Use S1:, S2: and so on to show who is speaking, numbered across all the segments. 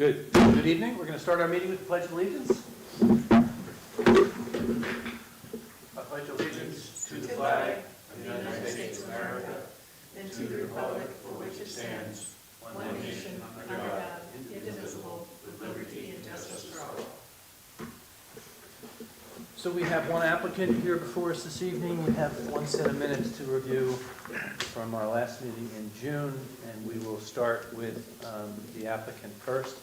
S1: Good. Good evening. We're going to start our meeting with the Pledge of Allegiance. I pledge allegiance to the flag of the United States of America and to the republic for which it stands, one nation, under God, indivisible, with liberty and justice for all. So we have one applicant here before us this evening. We have one set of minutes to review from our last meeting in June, and we will start with the applicant first.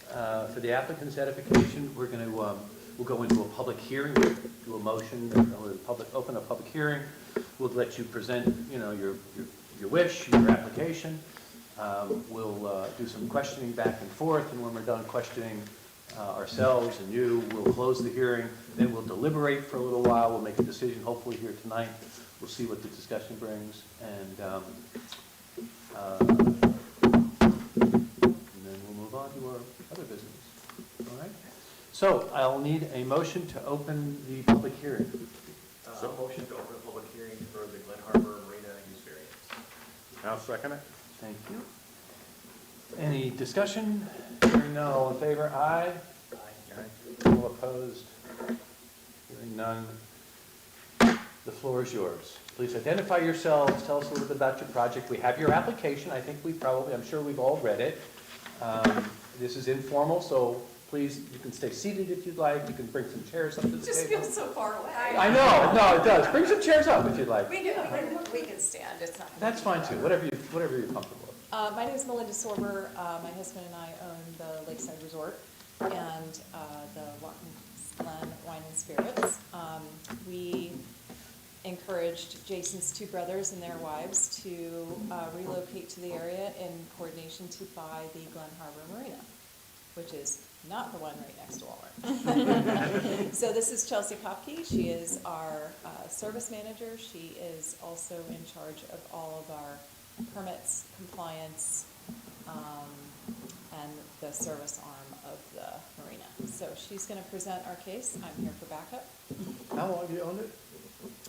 S1: For the applicant's edification, we're going to we'll go into a public hearing, do a motion, open a public hearing. We'll let you present, your wish, your application. We'll do some questioning back and forth, and when we're done questioning ourselves and you, we'll close the hearing. Then we'll deliberate for a little while. We'll make a decision, hopefully here tonight. We'll see what the discussion brings, and then we'll move on to our other business. All right. So I'll need a motion to open the public hearing.
S2: Motion to open a public hearing for the Glen Harbor Marina use variance.
S1: I'll second it. Thank you. Any discussion? Hearing none, all in favor? Aye. Aye. All opposed? Hearing none. The floor is yours. Please identify yourselves. Tell us a little bit about your project. We have your application. I'm sure we've all read it. This is informal, so please, you can stay seated if you'd like. You can bring some chairs up to the table.
S3: It just feels so far away.
S1: I know. No, it does. Bring some chairs up if you'd like.
S3: We can stand. It's not.
S1: That's fine too. Whatever you're comfortable with.
S3: My name is Melinda Sorber. My husband and I own the Lakeside Resort and the Watkins Glen Wine and Spirits. We encouraged Jason's two brothers and their wives to relocate to the area in coordination to buy the Glen Harbor Marina, which is not the one right next to Walmart. So this is Chelsea Kopke. She is our service manager. She is also in charge of all of our permits, compliance, and the service arm of the marina. So she's going to present our case. I'm here for backup.
S1: How long have you owned it?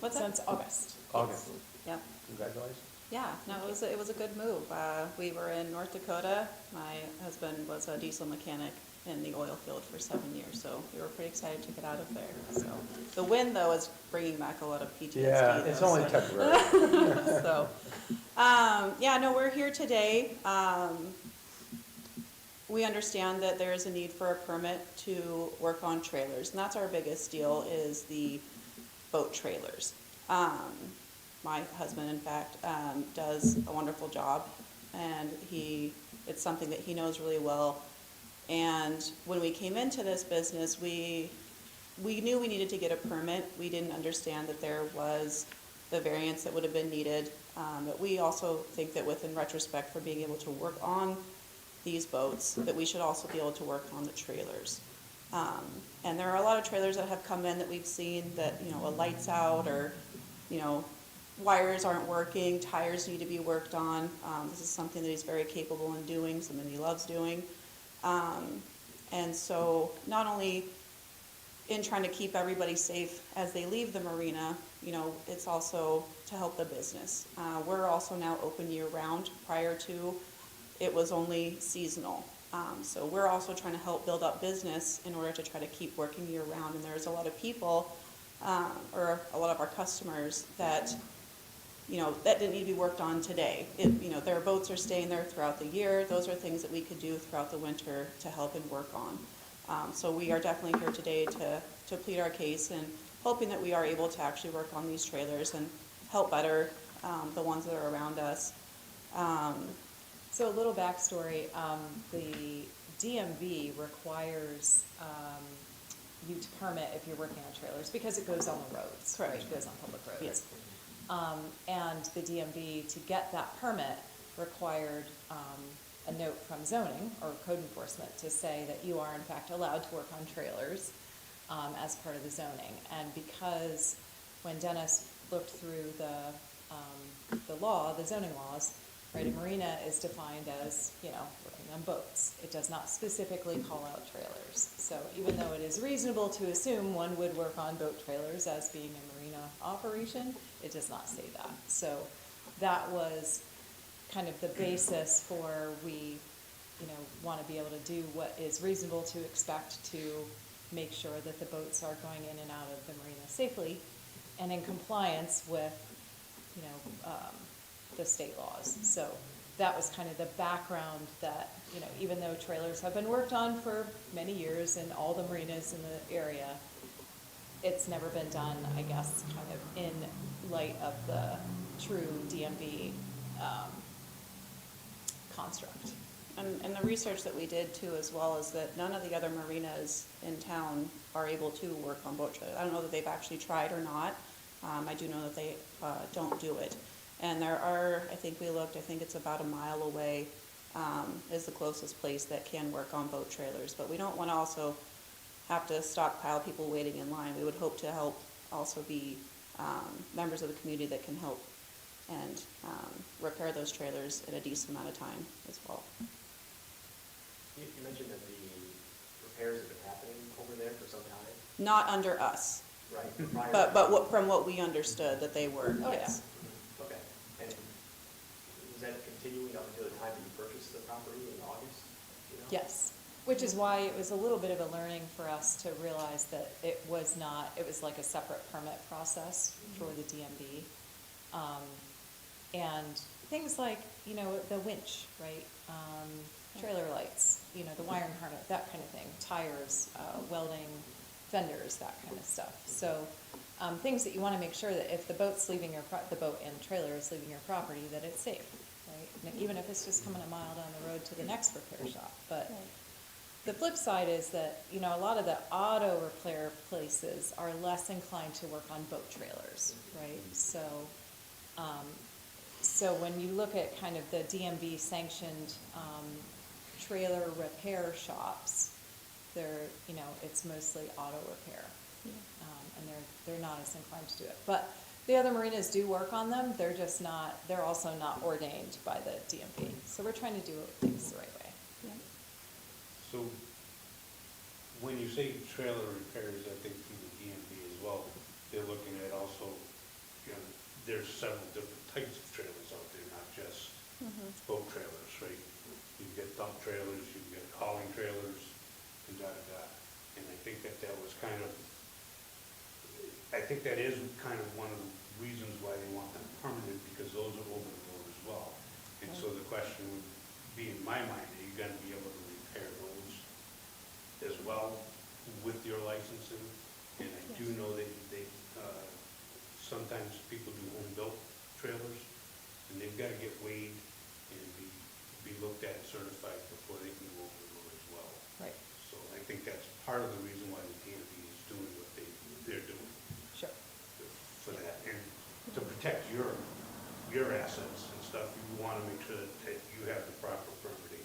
S3: What's that? Since August.
S1: August.
S4: Yep.
S1: Congratulations.
S4: Yeah, no, it was a good move. We were in North Dakota. My husband was a diesel mechanic in the oil field for 7 years, so we were pretty excited to get out of there. So the wind, though, is bringing back a lot of PTSD.
S1: Yeah, it's only temporary.
S4: So, we're here today. We understand that there is a need for a permit to work on trailers, and that's our biggest deal is the boat trailers. My husband, in fact, does a wonderful job, and it's something that he knows really well. And when we came into this business, we knew we needed to get a permit. We didn't understand that there was the variance that would have been needed. But we also think that in retrospect, for being able to work on these boats, that we should also be able to work on the trailers. And there are a lot of trailers that have come in that we've seen that, a light's out or, wires aren't working, tires need to be worked on. This is something that he's very capable in doing, something he loves doing. And so not only in trying to keep everybody safe as they leave the marina, it's also to help the business. We're also now open year-round. Prior to, it was only seasonal. So we're also trying to help build up business in order to try to keep working year-round. And there's a lot of people, or a lot of our customers that that didn't need to be worked on today. Their boats are staying there throughout the year. Those are things that we could do throughout the winter to help and work on. So we are definitely here today to plead our case and hoping that we are able to actually work on these trailers and help better the ones that are around us.
S3: So a little backstory, the DMV requires you to permit if you're working on trailers because it goes on the roads.
S4: Correct.
S3: Right? It goes on public roads.
S4: Yes.
S3: And the DMV, to get that permit, required a note from zoning or code enforcement to say that you are in fact allowed to work on trailers as part of the zoning. And because when Dennis looked through the law, the zoning laws, right, a marina is defined as, working on boats. It does not specifically call out trailers. So even though it is reasonable to assume one would work on boat trailers as being a marina operation, it does not say that. So that was kind of the basis for we want to be able to do what is reasonable to expect to make sure that the boats are going in and out of the marina safely and in compliance with, the state laws. So that was kind of the background that, even though trailers have been worked on for many years in all the marinas in the area, it's never been done, I guess, kind of in light of the true DMV construct.
S4: And the research that we did too as well is that none of the other marinas in town are able to work on boat trailers. I don't know that they've actually tried or not. I do know that they don't do it. And there are, I think it's about a mile away is the closest place that can work on boat trailers. But we don't want to also have to stockpile people waiting in line. We would hope to help also be members of the community that can help and repair those trailers in a decent amount of time as well.
S2: You mentioned that the repairs have been happening over there for some time.
S4: Not under us,
S2: Right.
S4: but from what we understood that they were,
S3: Oh,
S4: yes.
S2: Okay. And was that continuing up until the time that you purchased the property in August? Do you know?
S3: Yes, which is why it was a little bit of a learning for us to realize that it was like a separate permit process for the DMV. And things like, the winch, right? Trailer lights, the wiring harness, that kind of thing, tires, welding, fenders, that kind of stuff. So, things that you want to make sure that if the boat's leaving the boat and trailer is leaving your property, that it's safe, right? And even if it's just coming a mile down the road to the next repair shop. But the flip side is that, a lot of the auto repair places are less inclined to work on boat trailers, right? So when you look at kind of the DMV sanctioned trailer repair shops, it's mostly auto repair. And they're not as inclined to do it. But the other marinas do work on them, they're also not ordained by the DMV. So we're trying to do things the right way.
S5: So, when you say trailer repairs, I think through the DMV as well, they're looking at also, there's several different types of trailers out there, not just boat trailers, right? You've got dump trailers, you've got hauling trailers, and da-da-da. And I think that was I think that is kind of one of the reasons why they want them permanent, because those are over the road as well. And so the question would be in my mind, are you gonna be able to repair those as well with your licensing? And I do know that sometimes people do home-built trailers, and they've got to get weighed and be looked at and certified before they can go over the road as well.
S3: Right,
S5: So I think that's part of the reason why the DMV is doing what they're doing
S3: sure.
S5: for that. And to protect your assets and stuff, you want to make sure that you have the proper permitting.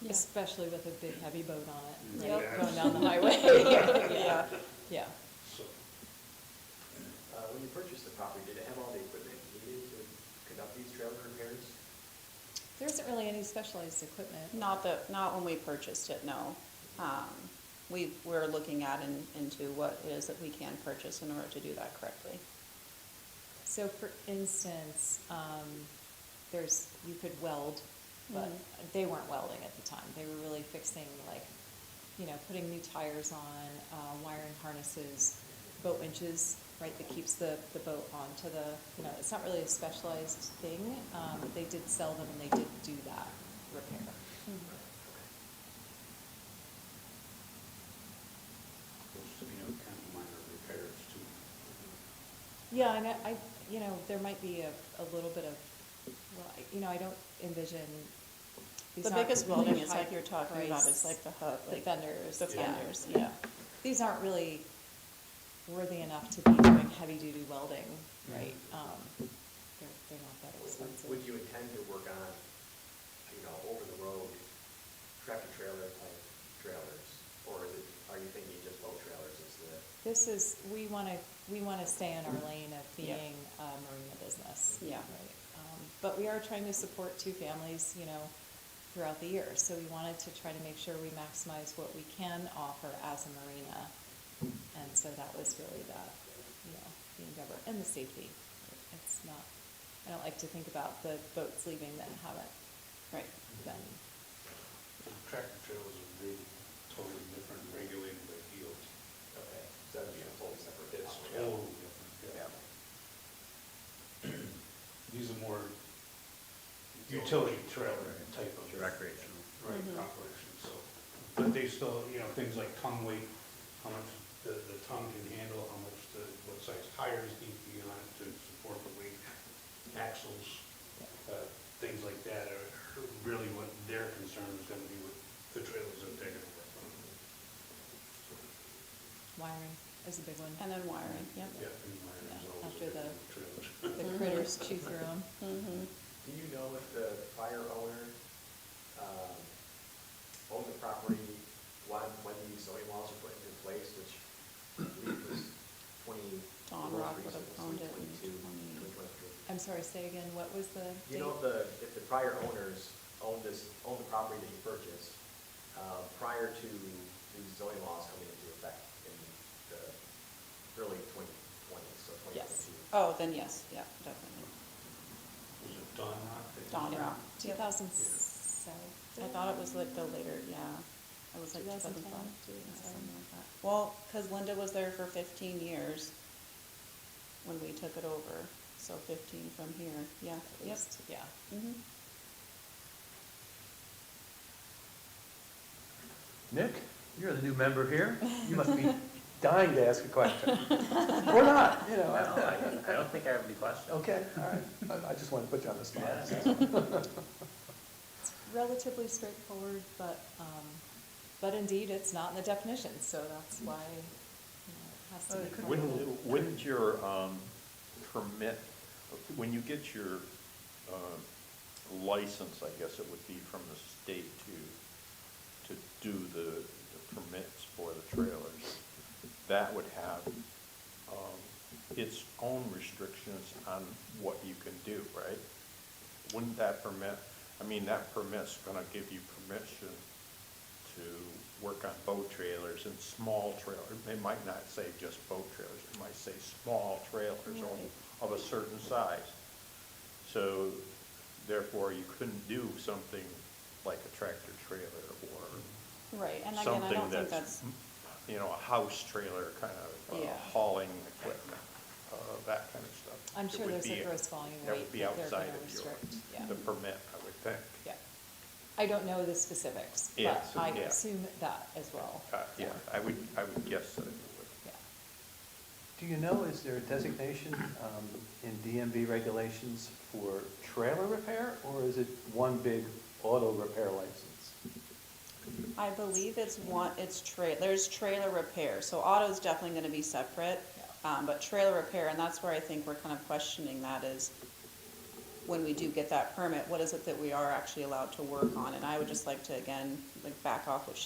S3: Especially with a big heavy boat on it,
S5: Yep.
S3: right, going down the highway. Yeah.
S5: So,
S2: When you purchased the property, did it have all the equipment needed to conduct these trailer repairs?
S3: There isn't really any specialized equipment.
S4: Not when we purchased it, no. We're looking into what it is that we can purchase in order to do that correctly.
S3: So for instance, you could weld, but they weren't welding at the time. They were really fixing putting new tires on, wiring harnesses, boat winches, right, that keeps the boat onto it's not really a specialized thing. They did sell them and they did do that repair.
S5: those, kind of minor repairs too.
S3: Yeah, and there might be a little bit of, I don't envision. these
S4: The
S3: aren't
S4: biggest
S3: really
S4: welding is like you're talking about,
S3: high-priced-
S4: it's like the hook,
S3: The
S4: like
S3: fenders.
S4: the
S3: yeah,
S4: fenders,
S3: yeah. These aren't really worthy enough to be doing heavy-duty welding, right? They're not that expensive.
S2: Would you intend to work on, over the road, tractor trailer type trailers? Or are you thinking just boat trailers
S3: We want to stay in our lane of being a marina business.
S4: Yeah.
S3: Right. But we are trying to support two families, throughout the year. So we wanted to try to make sure we maximize what we can offer as a marina. And so that was really the endeavor, and the safety. It's not, I don't like to think about the boats leaving that haven't
S4: right.
S3: been.
S5: Tractor utility trailer type of.
S2: Recreational.
S5: Right,
S4: Mhm.
S5: operation, so, but they still, things like tongue weight, how much the tongue can handle, how much what size tires need to be on it to support the weight, axles, things like that are really what their concern is gonna be with the trailers that they're gonna work on.
S3: Wiring is a big one.
S4: And then wiring, yep.
S5: Yeah, and mine is
S3: Yeah,
S5: always
S3: after
S5: a big
S3: the-
S5: one, trailers.
S3: The
S4: Mhm.
S3: critters chew through them.
S4: Mm-hmm.
S2: Do you know if the prior owner owned the property when these zoning laws were put into place, which I believe was 20?
S4: Don
S2: the most
S4: Rock would have
S2: recent was
S4: owned it in
S2: 2022,
S4: 20.
S2: 2023.
S3: I'm sorry, say again, what was the
S2: You
S3: date?
S2: know if the prior owners owned the property that you purchased prior to these zoning laws coming into effect in the early 2020s, so 2022?
S3: Yes.
S4: Oh, then yes, yeah, definitely.
S5: Was it Don Rock?
S4: Don Rock. Yep.
S3: 2007?
S4: I thought it was like the later, yeah. It was like
S3: 2010,
S4: 2005. Yeah,
S3: 2007.
S4: something like that. Well, because Linda was there for 15 years when we took it over, so 15 from here, yeah,
S3: At
S4: yep.
S3: least, yeah.
S4: Mhm.
S1: Nick, you're the new member here. You must be dying to ask a question. Or not,
S6: No, I don't think I have any questions.
S1: Okay, all right. I just wanted to put you on the spot.
S6: Yeah.
S3: It's relatively straightforward, but indeed, it's not in the definitions, so that's why, it has to be.
S7: Wouldn't your permit, when you get your license, I guess it would be from the state to do the permits for the trailers, that would have its own restrictions on what you can do, right? Wouldn't that permit, that permit's gonna give you permission to work on boat trailers and small trailers. It might not say just boat trailers, it might say small trailers
S4: Right.
S7: of a certain size. So therefore, you couldn't do something like a tractor trailer or
S4: Right, and again, I
S7: something
S4: don't think
S7: that's,
S4: that's,
S7: a house trailer kind of
S4: Yeah.
S7: hauling equipment, that kind of stuff.
S3: I'm
S7: It
S3: sure
S7: would
S3: there's a
S7: be-
S3: gross volume
S7: that
S3: weight
S7: would be
S3: that they're
S7: outside
S3: gonna
S7: of your,
S3: restrict, yeah.
S7: the permit, I would think.
S3: Yeah. I don't know the specifics,
S7: Yeah,
S3: but
S7: so,
S3: I
S7: yeah.
S3: assume that as well.
S7: Yeah, I would guess that it would.
S3: Yeah.
S1: Do you know, is there a designation in DMV regulations for trailer repair, or is it one big auto repair license?
S4: I believe it's there's trailer repair, so auto's definitely gonna be separate. But trailer repair, and that's where I think we're kind of questioning that is, when we do get that permit, what is it that we are actually allowed to work on? And I would just like to, again, like back off what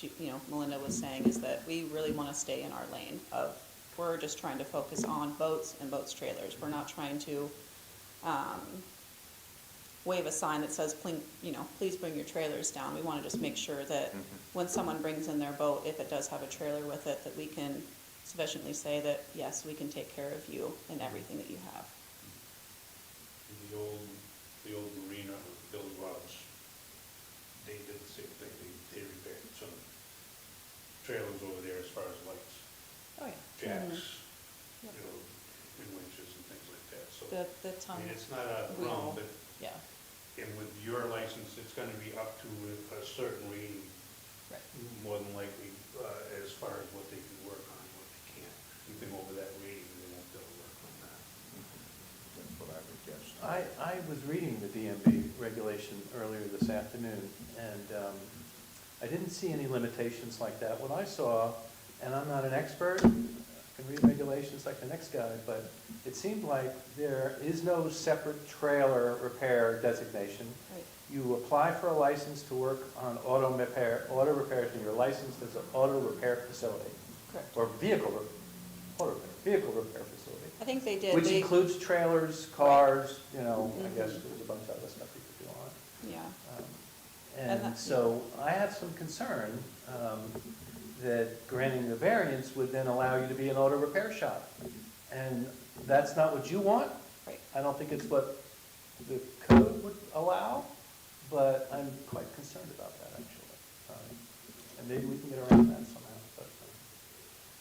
S4: Melinda was saying, is that we really wanna stay in our lane of, we're just trying to focus on boats and boats trailers. We're not trying to, wave a sign that says, please bring your trailers down. We wanna just make sure that when someone brings in their boat, if it does have a trailer with it, that we can sufficiently say that, yes, we can take care of you and everything that you have.
S5: The old marina with Bill Ross, they did the same thing, they repaired some trailers over there as far as lights,
S3: Oh, yeah.
S5: jacks,
S3: Yep.
S5: and winches and things like that, so.
S3: The
S5: I
S3: tongue,
S5: mean, it's not a
S3: wheel.
S5: wrong, but,
S3: yeah,
S5: and with your license, it's gonna be up to a certain rating,
S3: right.
S5: more than likely, as far as what they can work on, what they can't. Anything over that rating, they won't be able to work on that.
S7: That's what I would guess.
S1: I was reading the DMV regulation earlier this afternoon, and I didn't see any limitations like that. What I saw, and I'm not an expert, I can read regulations like the next guy, but it seemed like there is no separate trailer repair designation.
S4: Right.
S1: You apply for a license to work on auto repairs, and you're licensed as an auto repair facility,
S4: Correct.
S1: or vehicle repair facility.
S4: I think they did.
S1: Which
S4: They-
S1: includes trailers, cars, I
S4: Mhm.
S1: guess there's a bunch of other stuff you could do on it.
S4: Yeah,
S1: And
S4: that-
S1: so I have some concern that granting the variance would then allow you to be an auto repair shop. And that's not what you want.
S4: right.
S1: I don't think it's what the code would allow, but I'm quite concerned about that, actually. And maybe we can get around that somehow, but.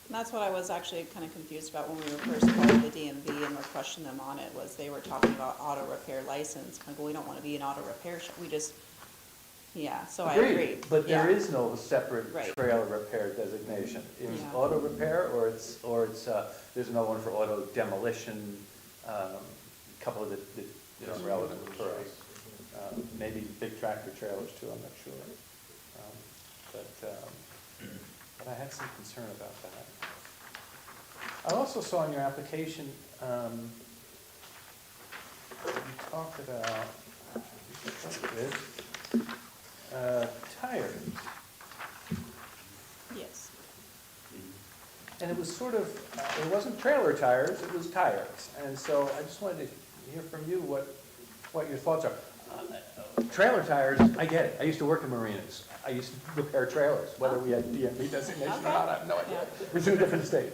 S4: And that's what I was actually kind of confused about when we were first calling the DMV and were questioning them on it, was they were talking about auto repair license. Like, well, we don't want to be an auto repair shop, we just, yeah, so I agree.
S1: But there
S4: Yeah.
S1: is no separate
S4: Right.
S1: trailer repair designation. It's
S4: Yeah.
S1: auto repair, or there's another one for auto demolition, a couple of the relevant for us. Maybe big tractor trailers too, I'm not sure. But I had some concern about that. I also saw in your application, you talked about, tires.
S4: Yes.
S1: And it was sort of, it wasn't trailer tires, it was tires. And so I just wanted to hear from you what your thoughts are. Trailer tires, I get it. I used to work in marinas. I used to repair trailers, whether we had DMV designation or not, I have no idea. It's in a different state.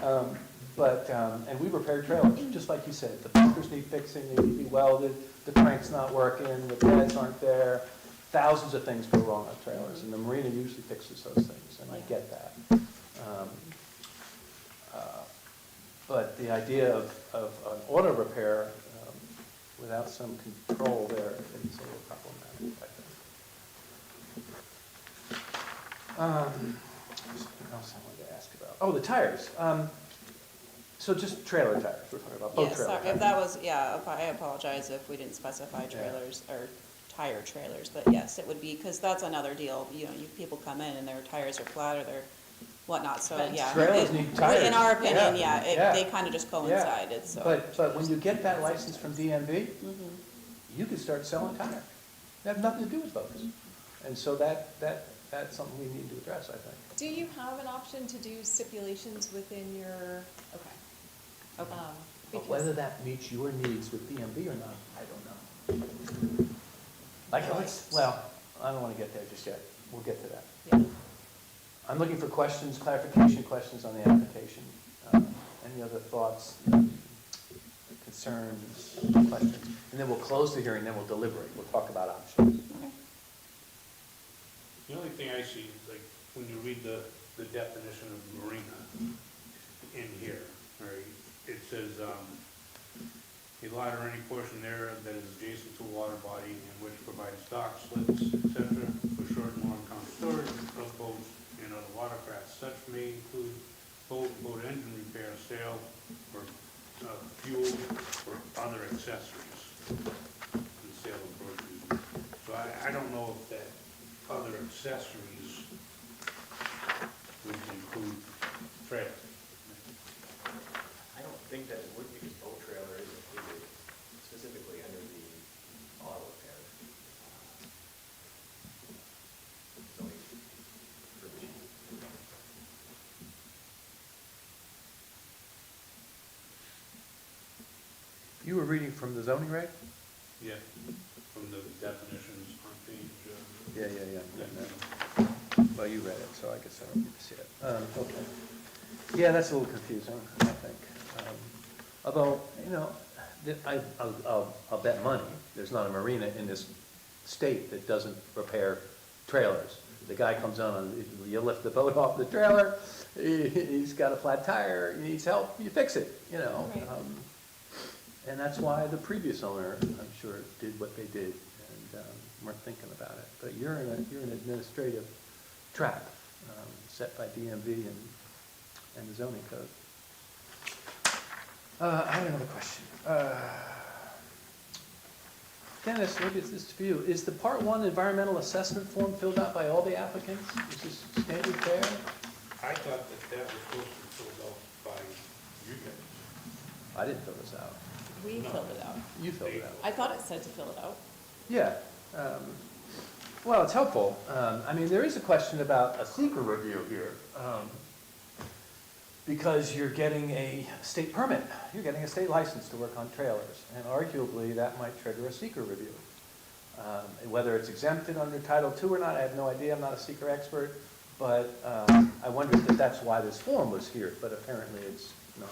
S1: And we repaired trailers, just like you said. The bumpers need fixing, they need to be welded, the crank's not working, the pads aren't there. Thousands of things go wrong on trailers, and the marina usually fixes those things, and I get that. But the idea of an auto repair without some control there is a little problematic, I think. Something else I wanted to ask about. Oh, the tires. So just trailer tires, we're talking about boat
S4: Yes,
S1: trailer
S4: sorry,
S1: tires.
S4: if that was, yeah, I apologize if we didn't specify trailers or tire trailers, but yes, it would be, because that's another deal, you know, people come in and their tires are flat or they're whatnot, so, yeah.
S1: Trailers
S4: it-
S1: need tires.
S4: In our opinion,
S1: Yeah,
S4: yeah,
S1: yeah.
S4: they kind of just coincided, so.
S1: But when you get that license from DMV,
S4: Mhm.
S1: you can start selling tires. They have nothing to do with boats. And so that's something we need to address, I think.
S3: Do you have an option to do stipulations within your, okay.
S4: Okay.
S1: But
S3: Because,
S1: whether that meets your needs with DMV or not, I don't know. Like, I don't want to get there just yet. We'll get to that.
S3: yeah.
S1: I'm looking for questions, clarification questions on the application. Any other thoughts, concerns, questions? And then we'll close the hearing, then we'll deliberate. We'll talk about options.
S4: Okay.
S5: The only thing I see is like, when you read the definition of marina in here, right, it says, a lot or any portion thereof that is adjacent to a water body and which provides docks, slips, etc. for short and long-term storage of boats and other watercraft. Such may include boat engine repair, sale, or fuel, or other accessories, and sale of groceries. So I don't know if that other accessories would include trailers.
S2: I don't think that it would, because boat trailer is included specifically under the auto repair zoning provision.
S1: You were reading from the zoning reg?
S5: Yeah, from the definitions on page,
S1: Yeah. Well, you read it, so I guess I don't need to see it. Okay. Yeah, that's a little confusing, I think. Although, you know, I'll bet money, there's not a marina in this state that doesn't repair trailers. The guy comes on, you lift the boat off the trailer, he's got a flat tire, he needs help, you fix it, you know.
S3: Right.
S1: And that's why the previous owner, I'm sure, did what they did and weren't thinking about it. But you're in an administrative trap set by DMV and the zoning code. I have another question. Dennis, maybe it's this for you. Is the Part 1 environmental assessment form filled out by all the applicants? Is this standard fare?
S5: I thought that was supposed to be filled out by you guys.
S1: I didn't fill this out.
S3: We
S5: No.
S3: filled it out.
S1: You filled it out.
S3: I thought it said to fill it out.
S1: Yeah. Well, it's helpful. I mean, there is a question about a seeker review here. Because you're getting a state permit. You're getting a state license to work on trailers. And arguably, that might trigger a seeker review. Whether it's exempted under Title II or not, I have no idea. I'm not a seeker expert. But I wondered if that's why this form was here. But apparently, it's not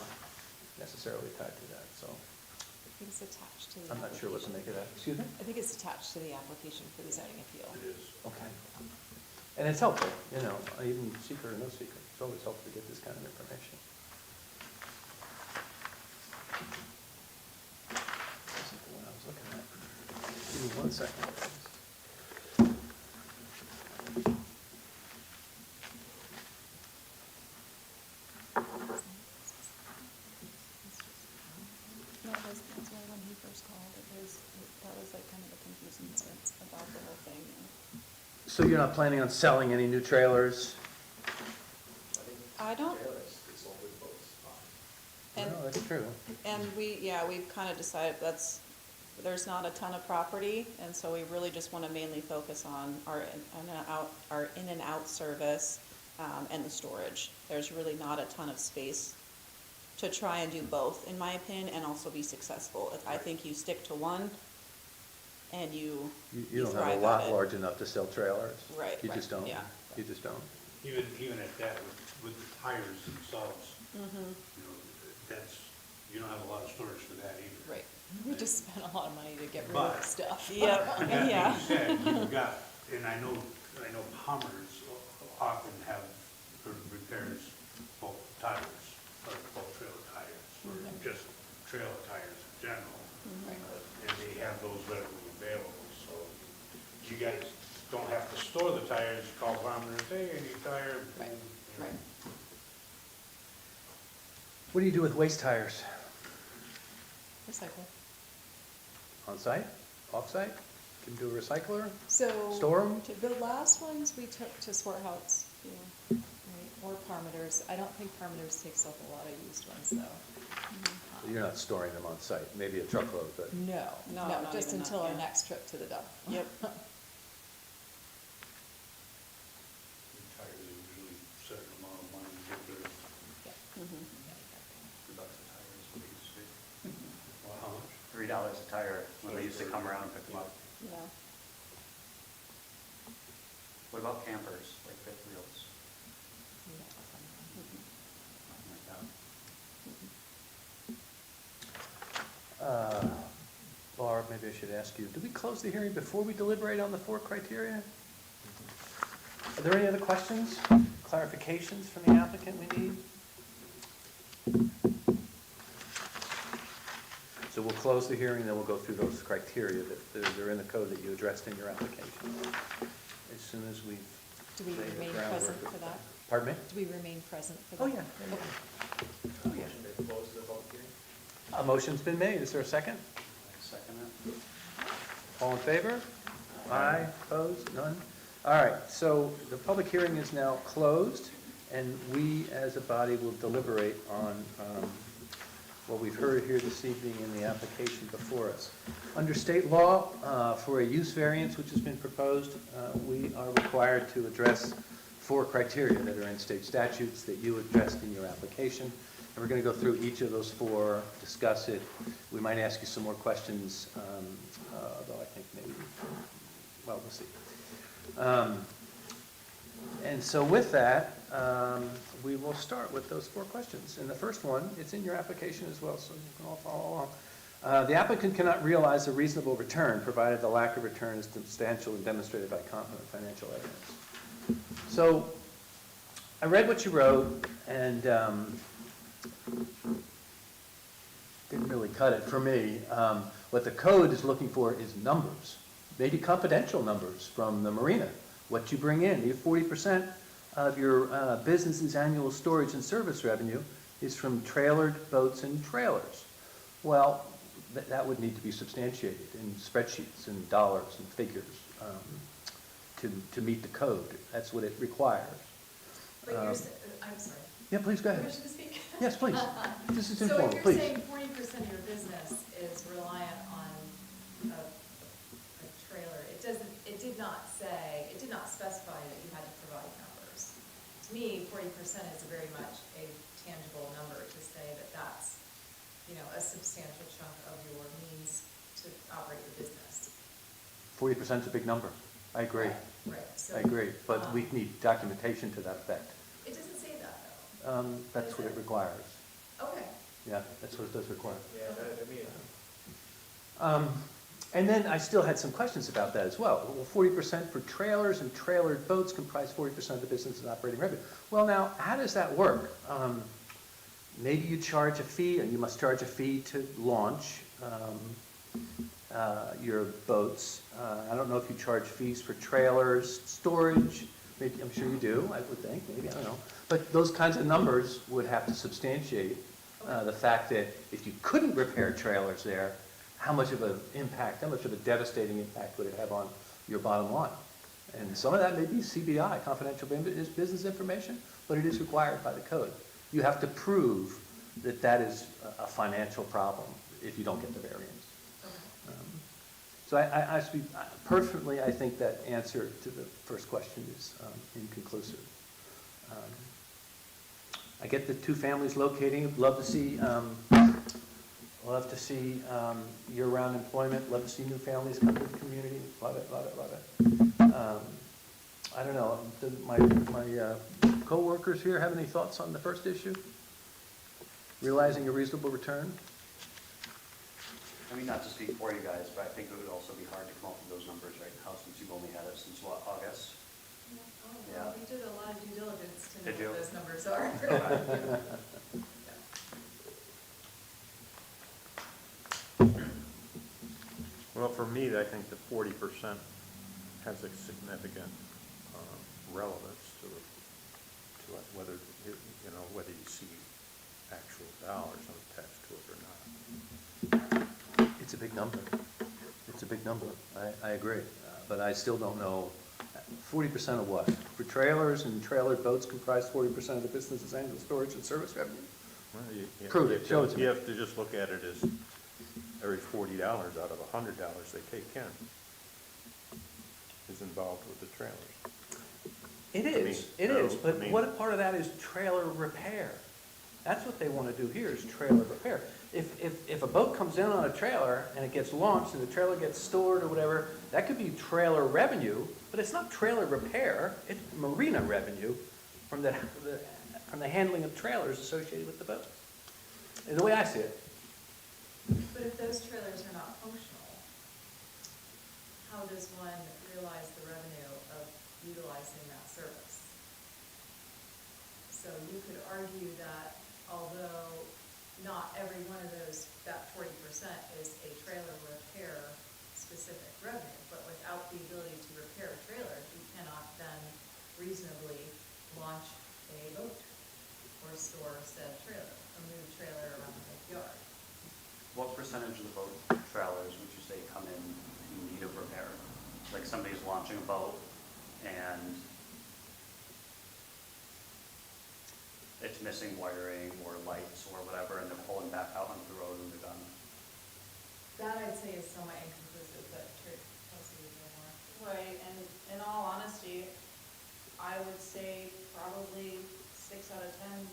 S1: necessarily tied to that. So
S3: I think it's attached to the
S1: I'm not sure what to
S3: application.
S1: make of that. Excuse me?
S3: I think it's attached to the application for the zoning appeal.
S5: It is.
S1: Okay. And it's helpful, you know, even seeker or no seeker, it's always helpful to get this kind of information. This is the one I was looking at. Give me 1 second, please.
S4: No, that's why when he first called, that was like kind of a confusing sense about the whole thing.
S1: So you're not planning on selling any new trailers?
S4: I don't,
S2: It's sold with boats.
S4: and,
S1: No, that's true.
S4: and we've kind of decided there's not a ton of property, and so we really just want to mainly focus on our in and out service, and the storage. There's really not a ton of space to try and do both, in my opinion, and also be successful. I think you stick to one, and you
S1: You don't have
S4: thrive
S1: a
S4: at
S1: lot
S4: it.
S1: large enough to sell trailers.
S4: Right,
S1: You just
S4: right,
S1: don't.
S4: yeah.
S1: You just don't.
S5: Even at that, with the tires themselves,
S4: Mm-hmm.
S5: you know, you don't have a lot of storage for that either.
S3: Right. We just spent a lot of money to get rid
S5: But-
S3: of stuff.
S4: Yep,
S5: That being
S4: yeah.
S5: said, you've got, and I know Hummers often have repairs both tires, or both trailer tires, or just trailer tires in general.
S3: Right.
S5: And they have those readily available, so you guys don't have to store the tires, call Hummers, hey, I need a tire.
S3: Right,
S5: boom, you know.
S3: right.
S1: What do you do with waste tires?
S3: Recycle.
S1: On-site? Off-site? Can do a recycler?
S3: So.
S1: Store 'em?
S3: The last ones we took to Swarthouse, right, or Parmeters. I don't think Parmeters takes up a lot of used ones, though.
S1: You're not storing them on-site, maybe a truckload, but
S3: No,
S4: No,
S3: no,
S4: not
S3: just
S4: even
S3: until
S4: that,
S3: our
S4: yeah.
S3: next trip to the dump.
S4: Yep.
S5: Tires are usually a certain amount of money to get rid of.
S3: Yeah.
S4: Mhm.
S5: $2 a tire is what they used to say. Well, how much?
S6: $3 a tire when they used to come around and pick them up.
S4: Yeah.
S6: What about campers, like fifth wheels?
S4: Mhm.
S6: Something like that?
S1: Barb, maybe I should ask you, did we close the hearing before we deliberate on the 4 criteria? Are there any other questions, clarifications from the applicant we need? So we'll close the hearing, then we'll go through those criteria that are in the code that you addressed in your application. As soon as we've
S3: Do we
S1: laid the
S3: remain
S1: groundwork
S3: present
S1: with
S3: for that?
S1: Pardon me?
S3: Do we remain present for that?
S1: Oh, yeah.
S3: Okay.
S1: Oh, yeah.
S2: Motion to close the public hearing?
S1: A motion's been made, is there a second?
S6: Second it?
S1: All in favor? Aye, opposed, none? All right, so the public hearing is now closed, and we, as a body, will deliberate on what we've heard here this evening in the application before us. Under state law, for a use variance which has been proposed, we are required to address 4 criteria that are in state statutes that you addressed in your application. And we're going to go through each of those 4, discuss it. We might ask you some more questions, although I think maybe, well, we'll see. And so with that, we will start with those 4 questions. And the first one, it's in your application as well, so you can all follow along. The applicant cannot realize a reasonable return, provided the lack of return is substantial and demonstrated by competent financial evidence. So I read what you wrote, and didn't really cut it for me. What the code is looking for is numbers, maybe confidential numbers from the marina, what you bring in. If 40% of your business's annual storage and service revenue is from trailered boats and trailers. Well, that would need to be substantiated in spreadsheets and dollars and figures to meet the code. That's what it requires.
S8: But you're, I'm sorry.
S1: Yeah, please go ahead.
S8: Permission to speak?
S1: Yes, please. This is
S8: So
S1: informal,
S8: if
S1: please.
S8: you're saying 40% of your business is reliant on a trailer, it did not specify that you had to provide numbers. To me, 40% is very much a tangible number to say that that's, a substantial chunk of your means to operate your business.
S1: 40% is a big number. I agree.
S8: Right, so.
S1: I agree, but we need documentation to that effect.
S8: It doesn't say that, though.
S1: That's what it requires.
S8: Okay.
S1: Yeah, that's what it does require.
S2: Yeah, I mean,
S1: And then I still had some questions about that as well. Well, 40% for trailers and trailered boats comprise 40% of the business's operating revenue. Well, now, how does that work? Maybe you charge a fee, and you must charge a fee to launch your boats. I don't know if you charge fees for trailers, storage. Maybe, I'm sure you do, I would think, maybe, I don't know. But those kinds of numbers would have to substantiate the fact that if you couldn't repair trailers there, how much of an impact, how much of a devastating impact would it have on your bottom line? And some of that may be CBI, confidential business information, but it is required by the code. You have to prove that that is a financial problem if you don't get the variance. So personally, I think that answer to the first question is inconclusive. I get the two families locating, love to see year-round employment, love to see new families come to the community, love it, love it, love it. I don't know, do my co-workers here have any thoughts on the first issue? Realizing a reasonable return?
S6: I mean, not to speak for you guys, but I think it would also be hard to come up with those numbers right now since you've only had it since what, August?
S8: Oh, well, we did a lot of due diligence to
S6: Did
S8: know
S6: you?
S8: what those numbers are.
S7: Well, for me, I think the 40% has a significant relevance to it, whether, whether you see actual dollars attached to it or not.
S1: It's a big number. It's a big number. I agree. But I still don't know, 40% of what? For trailers and trailer boats comprise 40% of the business's annual storage and service revenue?
S7: Well,
S1: Prove it, show it to me.
S7: You have to just look at it as every $40 out of $100 they take in is involved with the trailers.
S1: It is, but what part of that is trailer repair? That's what they want to do here, is trailer repair. If a boat comes in on a trailer and it gets launched and the trailer gets stored or whatever, that could be trailer revenue, but it's not trailer repair, it's marina revenue from the handling of trailers associated with the boat. And the way I see it.
S8: But if those trailers are not functional, how does one realize the revenue of utilizing that service? So you could argue that although not every one of those, that 40% is a trailer repair specific revenue, but without the ability to repair a trailer, you cannot then reasonably launch a boat or store said trailer, or move trailer around the yard.
S6: What percentage of the boat trailers would you say come in need of repair? Like somebody's launching a boat and it's missing wiring or lights or whatever, and they're pulling back out onto the road and they're done.
S8: That I'd say is somewhat inconclusive, but Kelsey would know more.
S4: Right, and in all honesty, I would say probably 6 out of 10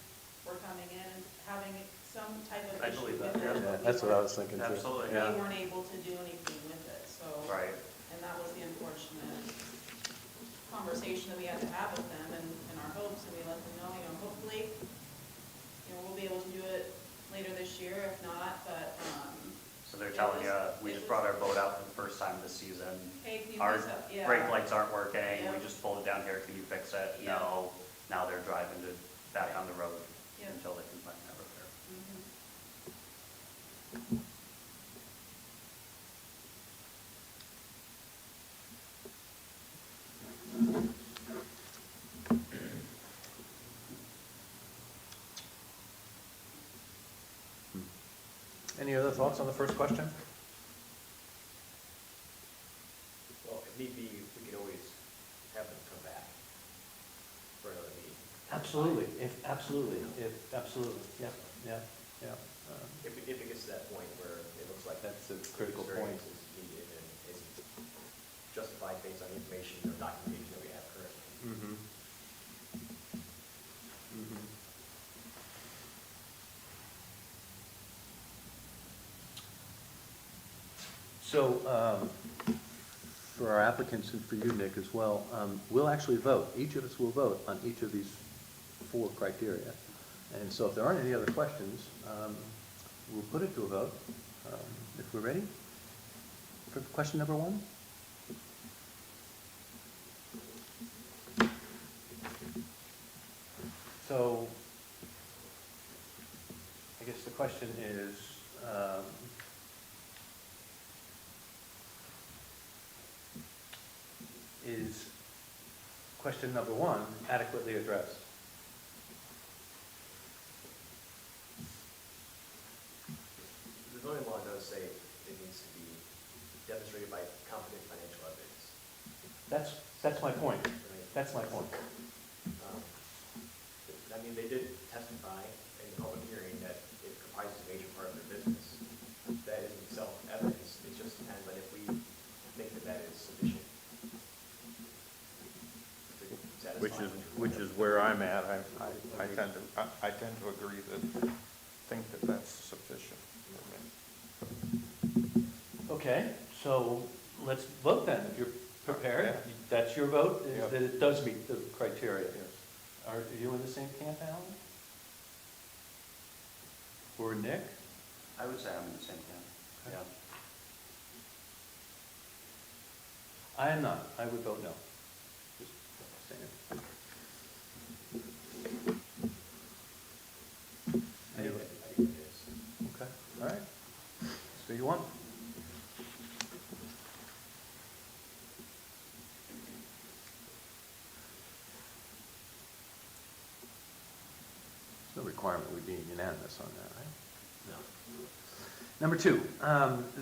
S4: were coming in and having some type of
S6: I
S4: issue
S6: believe
S4: with
S6: that,
S4: it.
S6: yeah.
S4: but
S1: That's what I was thinking too.
S6: Absolutely,
S4: We
S6: yeah.
S4: weren't able to do anything with it, so.
S6: Right.
S4: And that was the unfortunate conversation that we had to have with them and our hopes, and we let them know, hopefully, we'll be able to do it later this year, if not, but,
S6: So they're telling you, we just brought our boat out for the first time this season.
S4: hey, can you
S6: Our
S4: please help? Yeah.
S6: brake lights aren't working, we
S4: Yep.
S6: just pulled it down here, can you fix it?
S4: Yep.
S6: No, now they're driving back on the road
S4: Yep.
S6: until they can find that repair.
S4: Mhm.
S1: Any other thoughts on the first question?
S2: Well, if need be, we could always have them come back for another meeting.
S1: Absolutely, yeah.
S2: If it gets to that point where it looks like
S1: That's a critical
S2: this
S1: point.
S2: variance is needed and is justified based on the information or documentation that we have currently.
S1: Mm-hmm. Mm-hmm. So, for our applicants and for you, Nick, as well, we'll actually vote. Each of us will vote on each of these 4 criteria. And so if there aren't any other questions, we'll put it to a vote. If we're ready? for question number 1? So, I guess the question is, is question number 1 adequately addressed?
S2: The zoning law does say it needs to be demonstrated by competent financial evidence.
S1: That's my point.
S2: Right?
S1: That's my point.
S2: I mean, they did testify in the public hearing that it comprises a major part of their business. That isn't self-evidence, it just depends on if we think that that is sufficient to satisfy.
S7: Which is where I'm at. I tend to agree think that that's sufficient for me.
S1: Okay, so let's vote then, if you're prepared.
S7: Yeah.
S1: That's your vote, is
S7: Yeah.
S1: that it does meet the criteria. Are you in the same camp, Alan? Or Nick?
S6: I would say I'm in the same camp,
S1: Okay.
S6: yeah.
S1: I am not, I would vote no. Just saying.
S2: I think it is.
S1: Okay, all right. 3-1. There's no requirement we being unanimous on that, right?
S2: No.
S1: Number 2,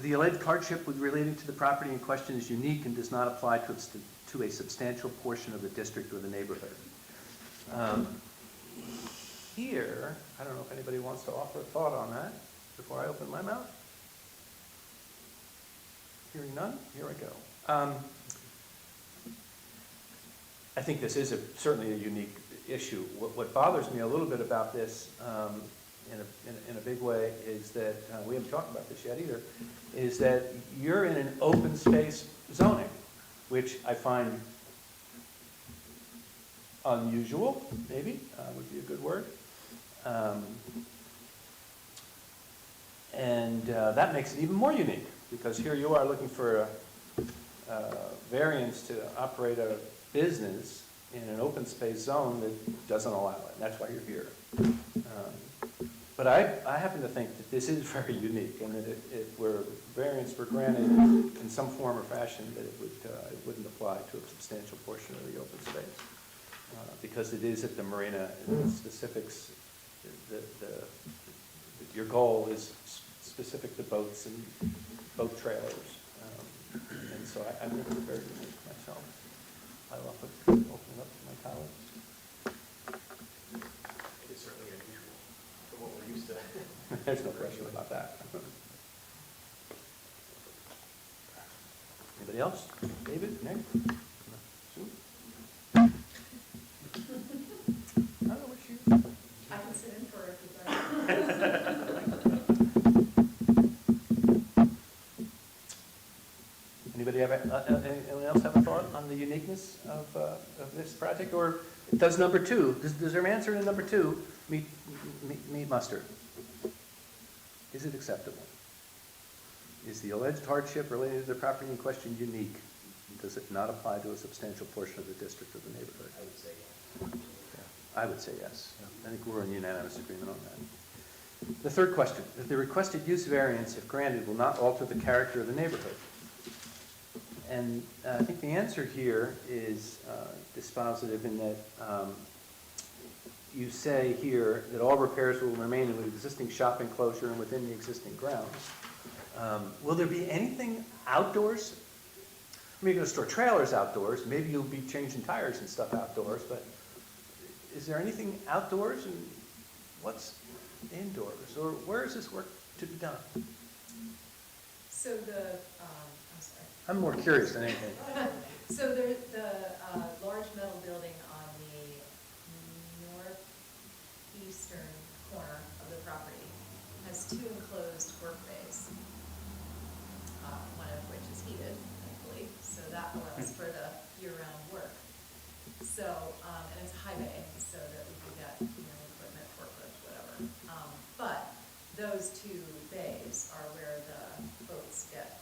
S1: the alleged hardship with relating to the property in question is unique and does not apply to a substantial portion of the district or the neighborhood. Here, I don't know if anybody wants to offer a thought on that before I open my mouth. Hearing none, here I go. I think this is certainly a unique issue. What bothers me a little bit about this, in a big way, is that, we haven't talked about this yet either, is that you're in an open space zoning, which I find unusual, maybe, would be a good word. And that makes it even more unique, because here you are looking for a variance to operate a business in an open space zone that doesn't allow it, and that's why you're here. But I happen to think that this is very unique, and that if variance were granted in some form or fashion, that it wouldn't apply to a substantial portion of the open space. Because it is at the marina, and the specifics, your goal is specific to boats and boat trailers. And so I think it's very unique myself. I will open it up to my colleagues.
S2: It is certainly unusual for what we're used to.
S1: There's no question about that. Anybody else? David, Nick? Sue? I don't know what you...
S8: I can sit in for it if you'd like.
S1: Anybody anyone else have a thought on the uniqueness of this project? Or does number 2, does their answer in number 2 meet muster? Is it acceptable? Is the alleged hardship related to the property in question unique? Does it not apply to a substantial portion of the district or the neighborhood?
S2: I would say,
S1: I would say yes. I think we're in unanimous agreement on that. The third question, that the requested use variance, if granted, will not alter the character of the neighborhood. And I think the answer here is dispositive in that you say here that all repairs will remain in the existing shop enclosure and within the existing grounds. Will there be anything outdoors? I mean, you're going to store trailers outdoors. Maybe you'll be changing tires and stuff outdoors, but is there anything outdoors, and what's indoors? Or where is this work to be done?
S8: So I'm sorry.
S1: I'm more curious than anything.
S8: So the large metal building on the northeastern corner of the property has 2 enclosed work bays, one of which is heated, thankfully, so that allows for the year-round work. So, and it's a high bay, so that we can get, equipment, forklift, whatever. But those 2 bays are where the boats get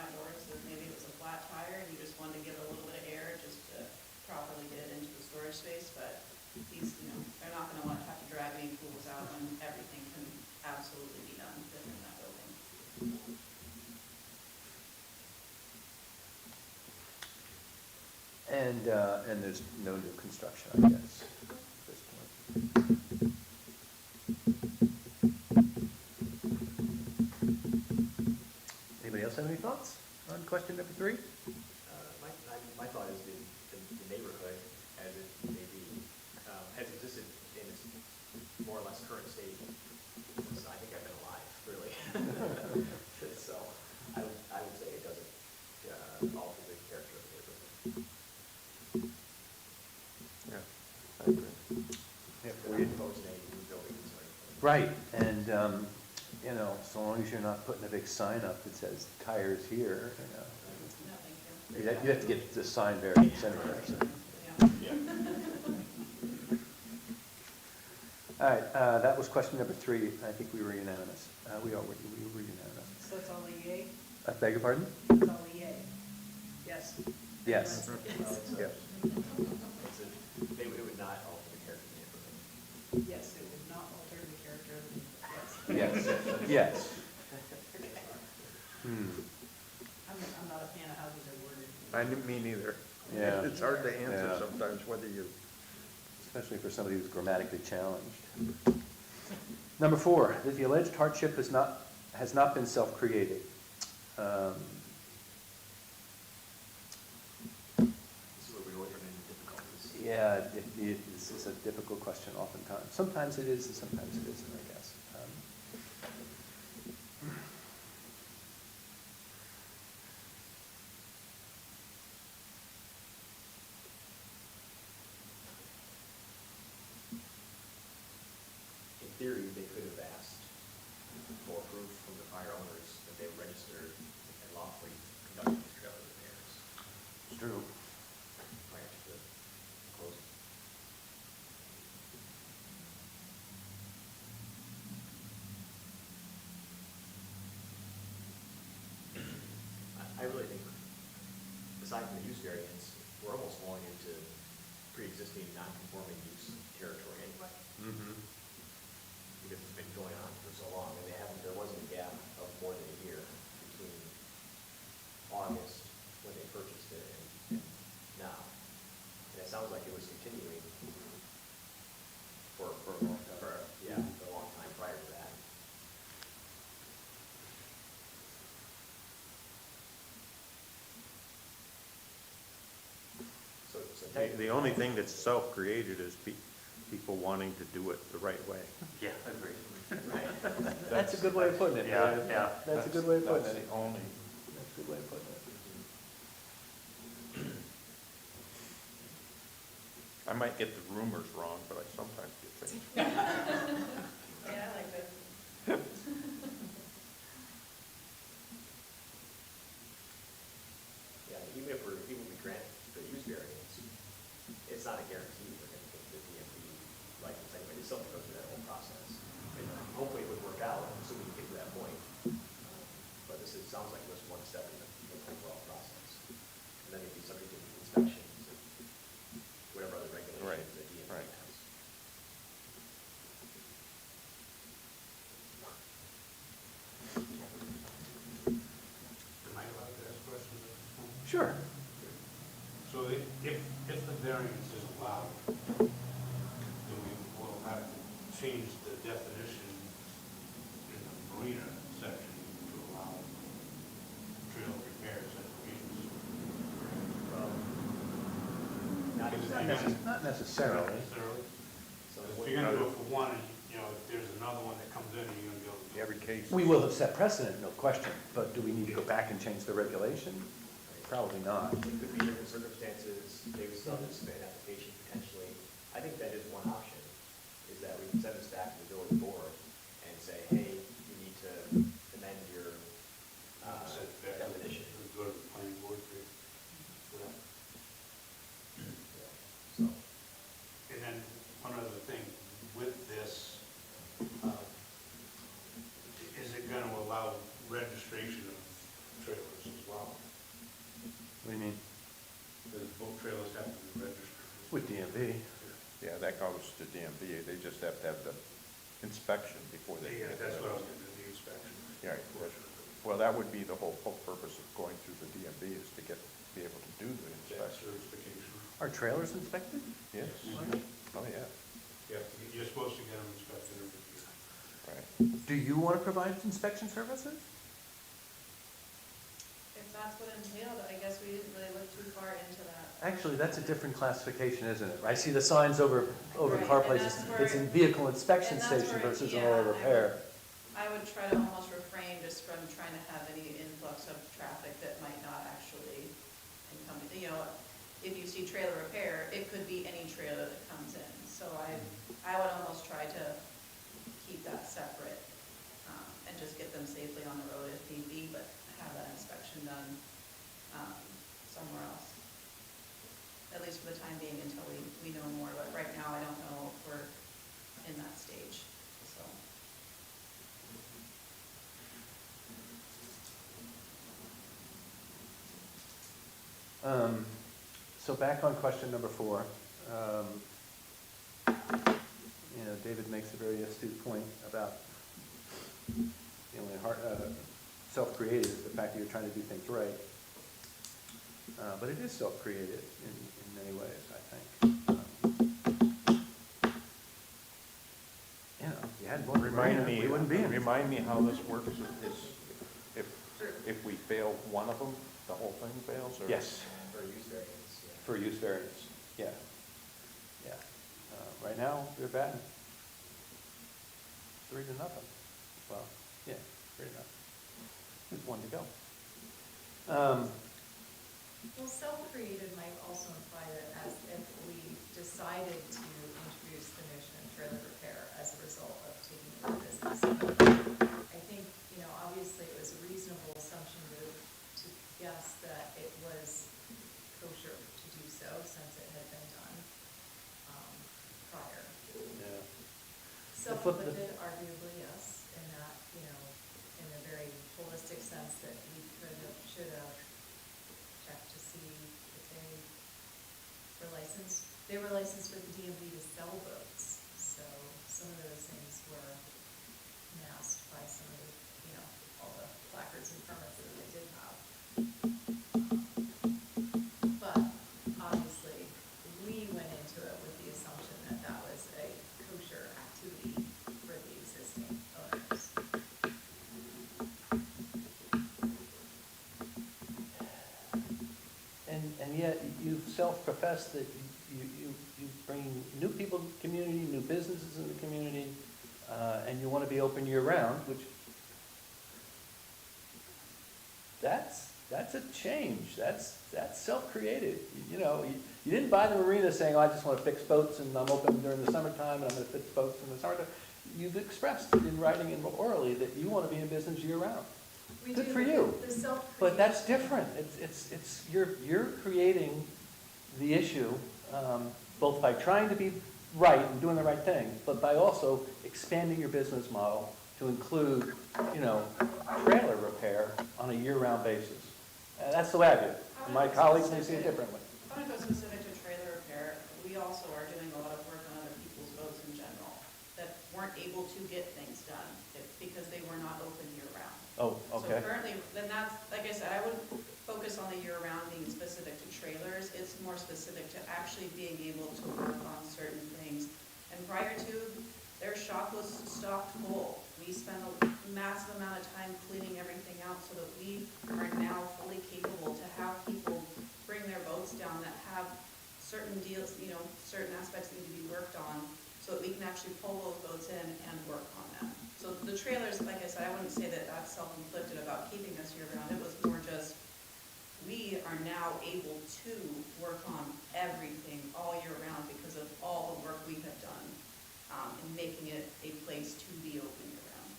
S4: outdoors, that maybe it was a flat tire and you just wanted to give it a little bit of air just to properly get it into the storage space, but these, you know, they're not gonna wanna have to drag any tools out when everything can absolutely be done within that building.
S1: And there's no new construction, I guess, at this point. Anybody else have any thoughts on question number 3?
S2: My thought is the neighborhood, as it may be, has existed in its more or less current state since I think I've been alive, really. So I would say it doesn't alter the character of the neighborhood.
S7: Yeah, I agree.
S2: We're not proposing any new buildings or anything.
S1: Right, and, you know, so long as you're not putting a big sign up that says tires here, you know.
S4: No, thank you.
S1: You have to get the sign variance anyway, so.
S4: Yeah.
S1: All right, that was question number 3. I think we were unanimous. We were unanimous.
S9: So it's all a yay?
S1: I beg your pardon?
S9: It's all a yay? Yes.
S1: Yes.
S2: Well,
S7: Yes.
S2: it would not alter the character of the neighborhood.
S9: Yes, it would not alter the character of the, yes.
S1: Yes, yes. Hmm,
S9: I'm not a fan of how these are worded.
S7: I didn't mean either.
S1: Yeah.
S7: It's hard to answer
S1: Yeah.
S7: sometimes whether you,
S1: especially for somebody who's grammatically challenged. Number 4, that the alleged hardship has not been self-created.
S2: This is where we always run into difficulties.
S1: Yeah, this is a difficult question oftentimes. Sometimes it is and sometimes it isn't, I guess.
S2: In theory, they could have asked for proof from the prior owners that they were registered and lawfully conducting these trailer repairs
S1: It's true.
S2: prior to the closing. I really think, aside from the use variance, we're almost falling into pre-existing non-conforming use territory anyway.
S1: Mm-hmm.
S2: Because it's been going on for so long, and there wasn't a gap of more than a year between August, when they purchased it, and now. And it sounds like it was continuing for a long time. Yeah, for a long time prior to that. So
S7: the only thing that's self-created is people wanting to do it the right way.
S6: Yeah, agreed.
S2: Right.
S1: That's a good way of putting it.
S6: Yeah,
S1: Dave.
S6: yeah.
S1: That's a good way of putting
S7: That's
S1: it.
S7: the only,
S1: That's a good way of putting it.
S7: I might get the rumors wrong, but I sometimes get things.
S4: Yeah, I like that.
S2: Yeah, even if we grant the use variance, it's not a guarantee we're going to get the DMV license anyway. It's something that goes through that whole process. And hopefully it would work out, assuming we get to that point. But sounds like just one step in the overall process. And then it'd be subject to inspections and whatever other regulations the DMV
S7: right.
S2: has.
S5: Am I allowed to ask questions at this point?
S1: Sure.
S5: So if the variance is allowed, then we will have to change the definition in the marina section to allow trail repairs and maintenance.
S2: Not
S5: Because if
S2: exactly.
S5: you're gonna-
S1: Not necessarily.
S5: Necessarily.
S2: So
S5: If
S2: what-
S5: you're gonna do it for one, you know, if there's another one that comes in, you're gonna be able to.
S7: Every case.
S1: We will have set precedent, no question, but do we need to go back and change the regulation? Probably not.
S2: It could be different circumstances, they would still have to submit an application potentially. I think that is one option, is that we can send this back to the village board and say, hey, you need to amend your
S5: Send it back to the-
S2: definition.
S5: Go to the planning board for that.
S2: So,
S5: And then one other thing, with this, is it gonna allow registration of trailers? service as well.
S1: What do you mean?
S5: Because boat trailers have to be registered.
S1: With DMV?
S7: Yeah, that goes to DMV, they just have to have the inspection before they
S5: Yeah,
S7: get
S5: that's
S7: that.
S5: what I was getting at, the inspection.
S7: Yeah, well, that would be the whole purpose of going through the DMV is to be able to do the
S5: That
S7: inspection.
S5: certification.
S1: Are trailers inspected?
S7: Yes,
S5: Mhm.
S7: oh, yeah,
S5: You're supposed to get them inspected every year.
S7: right.
S1: Do you want to provide inspection services?
S9: If that's what entailed, I guess we didn't really look too far into that.
S1: Actually, that's a different classification, isn't it? I see the signs over car
S9: Right, and
S1: places.
S9: that's where-
S1: It's in vehicle inspection
S9: and that's
S1: station
S9: where-
S1: versus an
S9: yeah,
S1: auto repair.
S9: I would try to almost refrain just from trying to have any influx of traffic that might not actually come, if you see trailer repair, it could be any trailer that comes in. So I would almost try to keep that separate, and just get them safely on the road if need be, but have that inspection done, somewhere else. At least for the time being until we know more, but right now I don't know if we're in that stage, so.
S1: So back on question number 4. David makes a very astute point about, self-created, the fact that you're trying to do things right. But it is self-created in many ways, I think. If you had one
S7: Remind me,
S1: we wouldn't be in.
S7: remind me how this works, if we fail one of them, the whole thing fails, or?
S1: Yes,
S2: For use variance, yeah.
S1: for use variance, yeah. Yeah. Right now, they're batting 3-0. Well, yeah, 3-0. There's one to go.
S8: Well, self-created might also imply that as if we decided to introduce the notion of trailer repair as a result of taking over business. I think, obviously it was a reasonable assumption to guess that it was kosher to do so since it had been done prior.
S1: Yeah.
S8: Self-inflicted, arguably, yes, in that, in a very holistic sense that we could have, should have checked to see if they were licensed. They were licensed with the DMV to sell boats, so some of those things were masked by some of the, all the placards and permits that they did have. But obviously, we went into it with the assumption that that was a kosher activity for the existing owners.
S1: And yet, you've self-professed that you bring new people to the community, new businesses in the community, and you want to be open year-round, which, that's a change. That's self-created. You didn't buy the marina saying, I just want to fix boats, and I'm open during the summertime, and I'm going to fix boats in the summertime. You've expressed in writing and orally that you want to be in business year-round.
S8: We
S1: Good
S8: do,
S1: for you.
S8: The self-creation.
S1: But that's different. You're creating the issue, both by trying to be right and doing the right thing, but by also expanding your business model to include, trailer repair on a year-round basis. That's the way I do it. My colleagues may see it differently.
S9: I want to go specific to trailer repair. We also are doing a lot of work on other people's boats in general that weren't able to get things done because they were not open year-round.
S1: Oh, okay.
S9: So currently, then that's, like I said, I wouldn't focus on the year-round being specific to trailers. It's more specific to actually being able to work on certain things. And prior to, their shop was stocked full. We spent a massive amount of time cleaning everything out so that we are now fully capable to have people bring their boats down that have certain deals, certain aspects that need to be worked on so that we can actually pull those boats in and work on them. So the trailers, like I said, I wouldn't say that that's self-inflicted about keeping us year-round. It was more just, we are now able to work on everything all year-round because of all the work we have done in making it a place to be open year-round.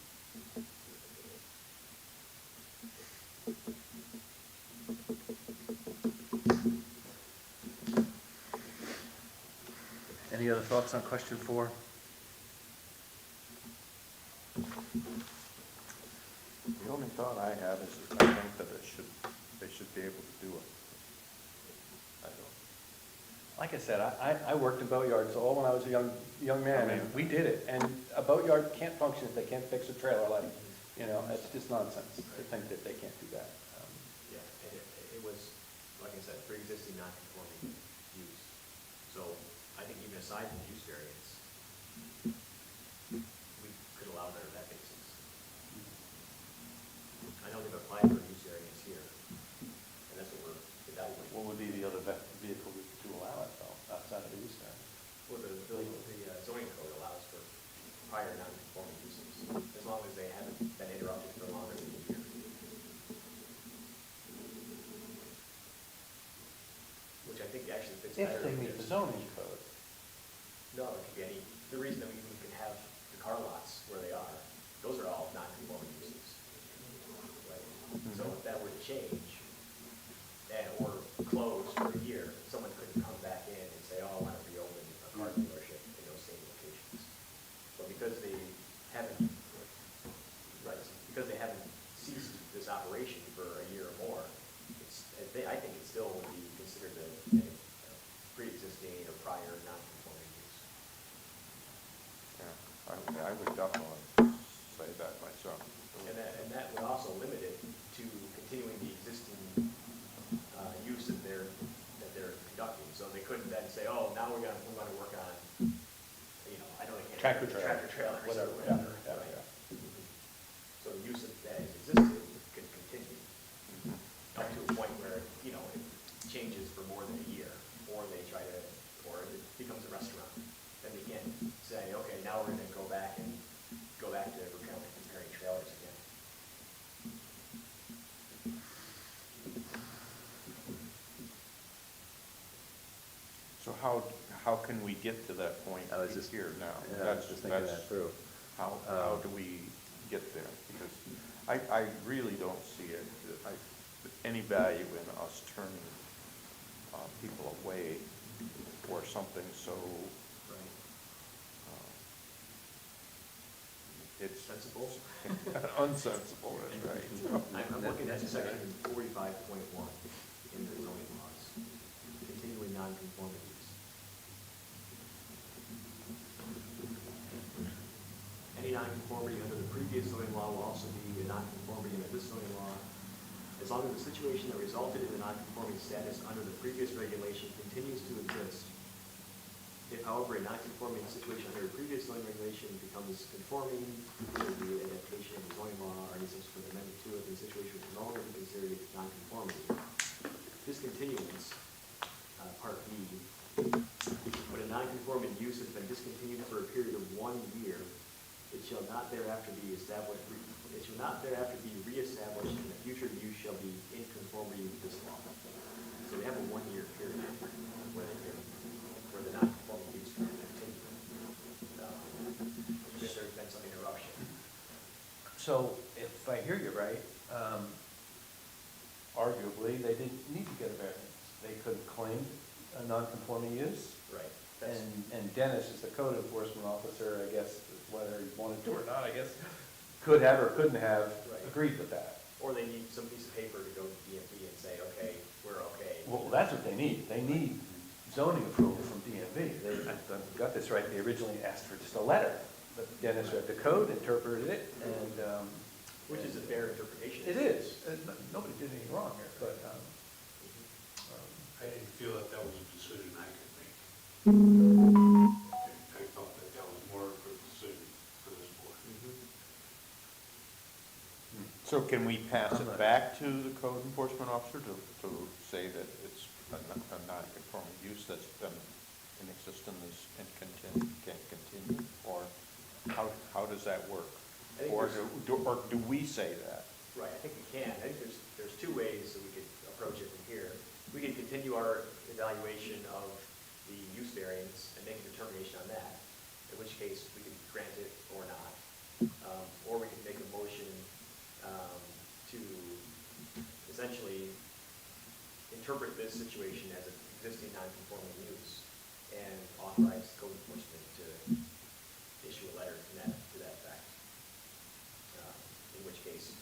S1: Any other thoughts on question 4?
S7: The only thought I have is I think that they should be able to do it. I don't.
S1: Like I said, I worked in boatyards all when I was a young man, and we did it. And a boatyard can't function if they can't fix a trailer, like, you know, it's just nonsense to think that they can't do that.
S2: Yeah, and it was, like I said, pre-existing non-conforming use. So I think even aside from the use variance, we could allow it under that basis. I know they've applied for a use variance here, and that's what we're evaluating.
S1: What would be the other vehicle to allow it, though, outside of the use variance?
S2: Well, the zoning code allows for prior non-conforming uses, as long as they haven't been interrupted for longer than a year. Which I think actually fits better.
S1: If they meet the
S2: with-
S1: zoning code.
S2: No, it could be any, the reason that we can have the car lots where they are, those are all non-conforming uses. Right? So if that were to change, or close for a year, someone couldn't come back in and say, oh, I want to reopen a car dealership in those same locations. But because they haven't, right, because they haven't ceased this operation for a year or more, I think it still would be considered a pre-existing or prior non-conforming use.
S7: Yeah, I would definitely say that myself.
S2: And that would also limit it to continuing the existing use that they're conducting. So they couldn't then say, oh, now we want to work on, you know, I don't know.
S1: Tractor trailer.
S2: Tractor trailers.
S1: Whatever,
S2: or
S1: yeah,
S2: Right.
S1: yeah.
S2: So the use that has existed could continue up to a point where, you know, it changes for more than a year, or they try to, or it becomes a restaurant. Then they can't say, okay, now we're going to go back to comparing trailers again.
S7: So how can we get to that point
S1: I was just-
S7: here now?
S1: Yeah, I was just thinking that through.
S7: How do we get there? Because I really don't see it, any value in us turning people away for something so,
S2: Right.
S7: it's
S2: Sensible?
S7: unsensible, that's right.
S2: I'm looking at section 45.1 in the zoning laws, continuing non-conforming use. Any non-conformity under the previous zoning law will also be a non-conformity under this zoning law, as long as the situation that resulted in the non-conforming status under the previous regulation continues to exist. If, however, a non-conforming situation under a previous zoning regulation becomes conforming, whether it be adaptation of the zoning law or any subsequent amendment to it, the situation will no longer be considered non-conformity. Discontinuance, part B, when a non-conforming use has been discontinued for a period of 1 year, it shall not thereafter be reestablished, and the future use shall be in conformity with this law. So they have a 1-year period where the non-conforming use can continue. If there's been some interruption.
S1: So if I hear you right, arguably, they didn't need to get a variance. They could have claimed a non-conforming use.
S2: Right.
S1: And Dennis is the code enforcement officer, I guess, whether he wanted to or not, I guess, could have or couldn't have
S2: Right.
S1: agreed with that.
S2: Or they need some piece of paper to go to DMV and say, okay, we're okay.
S1: Well, that's what they need. They need zoning approval from DMV. I've got this right, they originally asked for just a letter, but Dennis read the code, interpreted it, and.
S2: Which is a fair interpretation.
S1: It is. Nobody did anything wrong here, but,
S5: I didn't feel that that was a decision I could make. I felt that that was more of a decision for this board.
S7: So can we pass it back to the code enforcement officer to say that it's a non-conforming use that's been in existence and can't continue? Or how does that work?
S2: I think
S7: Or
S2: there's-
S7: do we say that?
S2: Right, I think we can. I think there's 2 ways that we could approach it from here. We could continue our evaluation of the use variance and make a determination on that, in which case we could grant it or not. Or we could make a motion to essentially interpret this situation as an existing non-conforming use and authorize code enforcement to issue a letter to that effect. In which case,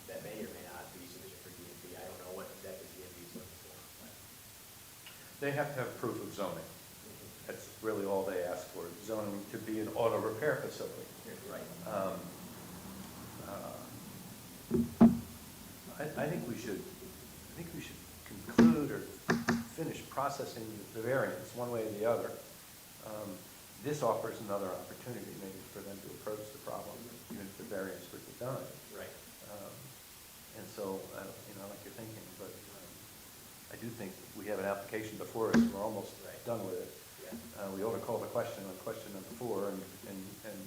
S2: that may or may not be sufficient for DMV. I don't know what exactly DMV is looking for. But
S1: They have to have proof of zoning. That's really all they ask for, zoning to be an auto repair facility.
S2: Right.
S1: I think we should conclude or finish processing the variance one way or the other. This offers another opportunity maybe for them to approach the problem, even if the variance were denied.
S2: Right.
S1: And so, I like your thinking, but I do think we have an application before us, and we're almost done with it.
S2: Yeah.
S1: We ought to call the question on question number 4 and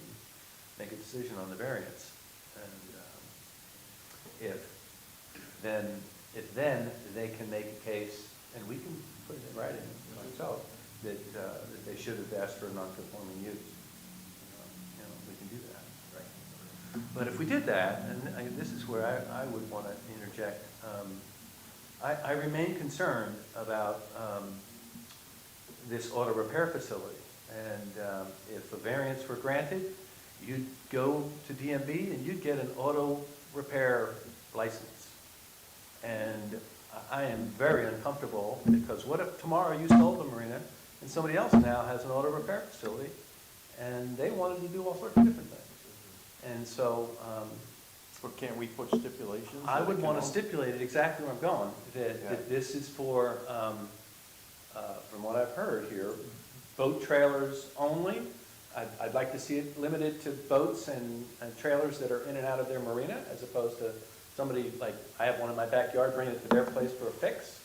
S1: make a decision on the variance. And if then they can make a case, and we can put it in writing ourselves, that they should have asked for a non-conforming use. We can do that.
S2: Right.
S1: But if we did that, and this is where I would want to interject, I remain concerned about this auto repair facility. And if a variance were granted, you'd go to DMV and you'd get an auto repair license. And I am very uncomfortable, because what if tomorrow you sold the marina and somebody else now has an auto repair facility and they wanted to do all sorts of different things? And so,
S7: But can't we put stipulations?
S1: I
S7: that
S1: would
S7: it
S1: want
S7: can
S1: to
S7: only-
S1: stipulate it exactly where I'm going,
S7: Yeah.
S1: that this is for, from what I've heard here, boat trailers only. I'd like to see it limited to boats and trailers that are in and out of their marina, as opposed to somebody, like, I have one in my backyard, bringing it to their place for a fix.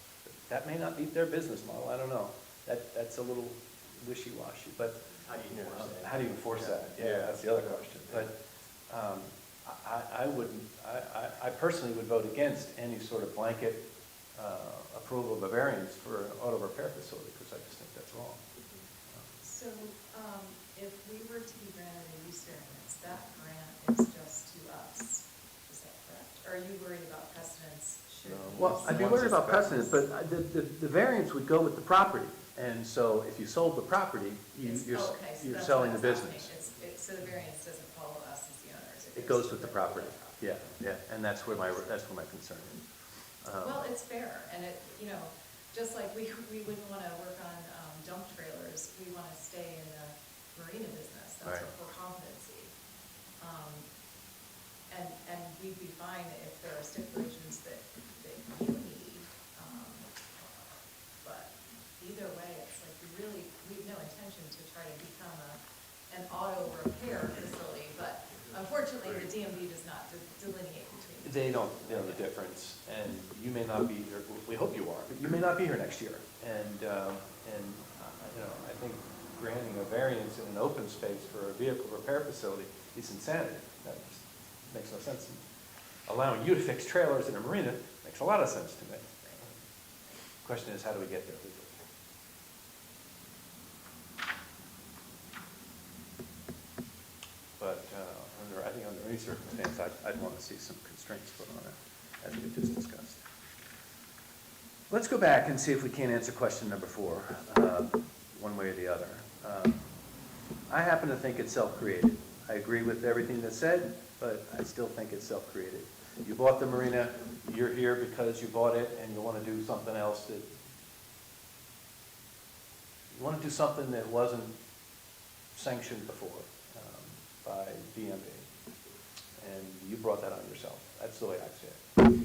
S1: That may not meet their business model, I don't know. That's a little wishy-washy, but
S2: How do you enforce that?
S1: how do you enforce that? Yeah, that's the other question. But I personally would vote against any sort of blanket approval of a variance for an auto repair facility, because I just think that's wrong.
S8: So, if we were to be granted a use variance, that grant is just to us, is that correct? Or are you worried about precedence? Should
S7: No.
S8: we-
S1: Well, I'd be worried about precedence, but the variance would go with the property. And so if you sold the property,
S8: It's-
S1: you're
S8: okay, so
S1: you're
S8: that's
S1: selling
S8: what
S1: the
S8: I was asking.
S1: business.
S8: So the variance doesn't follow us as the owners?
S1: It goes with the property. Yeah, and that's where my concern is.
S8: Well, it's fair, and just like we wouldn't want to work on dump trailers, we want to stay in the marina business, that's
S1: Right.
S8: our core competency. And we'd be fine if there are stipulations that you need, but either way, it's like we have no intention to try to become an auto repair facility, but unfortunately, the DMV does not delineate between the two.
S1: They don't know the difference, and you may not be here, we hope you are, but you may not be here next year. And I think granting a variance in an open space for a vehicle repair facility is insanity. That just makes no sense. Allowing you to fix trailers in a marina makes a lot of sense to me. Question is, how do we get there legally? But I think under any circumstance, I'd want to see some constraints put on it, as we just discussed. Let's go back and see if we can't answer question number 4, one way or the other. I happen to think it's self-created. I agree with everything that's said, but I still think it's self-created. You bought the marina, you're here because you bought it, and you want to do something else that, you want to do something that wasn't sanctioned before by DMV. And you brought that on yourself. That's the way I see it.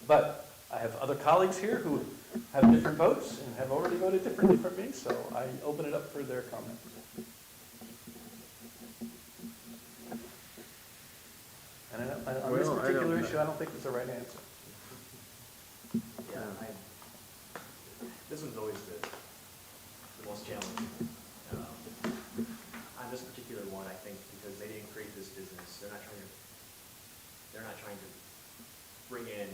S1: But I have other colleagues here who have different votes and have already voted differently from me, so I open it up for their comments. And on this
S7: Well, I
S1: particular
S7: don't-
S1: issue, I don't think there's a right answer.
S2: Yeah, this one's always the most challenging. On this particular one, I think because they didn't create this business, they're not trying to bring in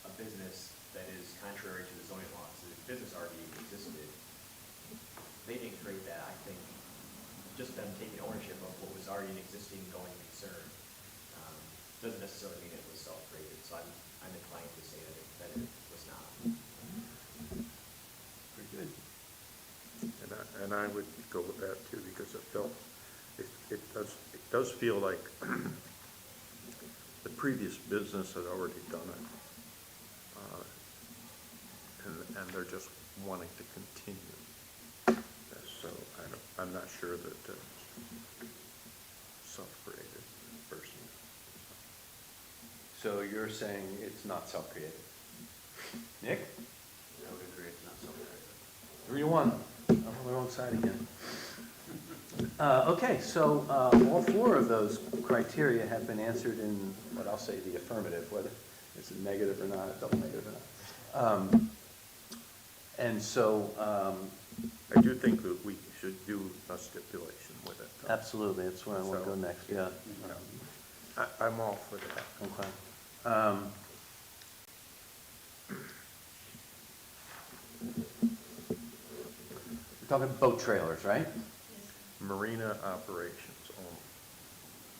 S2: a business that is contrary to the zoning laws. The business already existed. They didn't create that. I think just them taking ownership of what was already an existing going concern doesn't necessarily mean it was self-created. So I'm inclined to say that it was not.
S1: Pretty good.
S7: And I would go with that too, because it does feel like the previous business had already done it. And they're just wanting to continue. So I'm not sure that it's self-created personally.
S1: So you're saying it's not self-created? Nick?
S6: I would agree it's not so
S1: 3-1. I'm on the wrong side again. Okay, so all 4 of those criteria have been answered in what I'll say the affirmative, whether it's a negative or not, a double negative or not. And so,
S7: I do think that we should do a stipulation with it. though.
S1: absolutely, that's where I want to go next, yeah.
S7: I'm all for that.
S1: Okay. We're talking boat trailers, right?
S7: Marina operations only.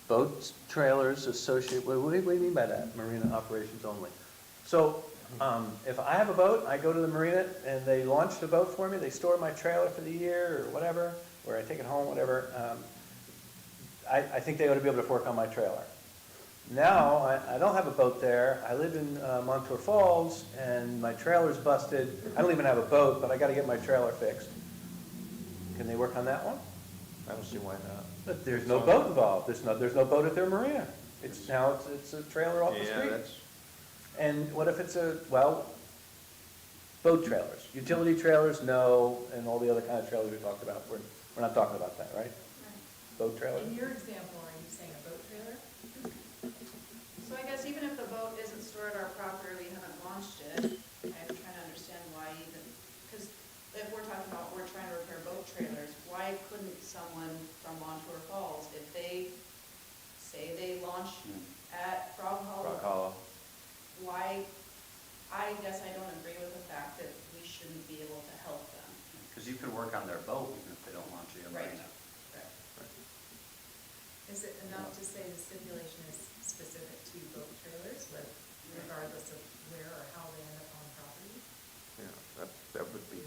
S1: Boats, trailers associated, what do you mean by that, marina operations only? So, if I have a boat, I go to the marina and they launch the boat for me, they store my trailer for the year or whatever, or I take it home, whatever, I think they ought to be able to work on my trailer. Now, I don't have a boat there, I live in Montour Falls, and my trailer's busted, I don't even have a boat, but I gotta get my trailer fixed. Can they work on that one?
S7: I don't see why not.
S1: But there's no boat involved, there's no boat at their marina. It's a trailer off the
S7: Yeah,
S1: street.
S7: that's,
S1: And what if it's boat trailers, utility trailers, no, and all the other kind of trailers we talked about, we're not talking about that, right? Boat trailers?
S8: In your example, are you saying a boat trailer?
S9: So I guess even if the boat isn't stored at our property, we haven't launched it, I'm trying to understand why even, because if we're talking about, we're trying to repair boat trailers, why couldn't someone from Montour Falls, if they say they launch at Frog Hollow?
S1: Rock Hollow.
S9: Why, I guess I don't agree with the fact that we shouldn't be able to help them.
S6: Because you can work on their boat even if they don't launch it in
S9: Right.
S6: marina.
S8: Is it enough to say the stipulation is specific to boat trailers, regardless of where or how they end up on property?
S7: yeah, that would be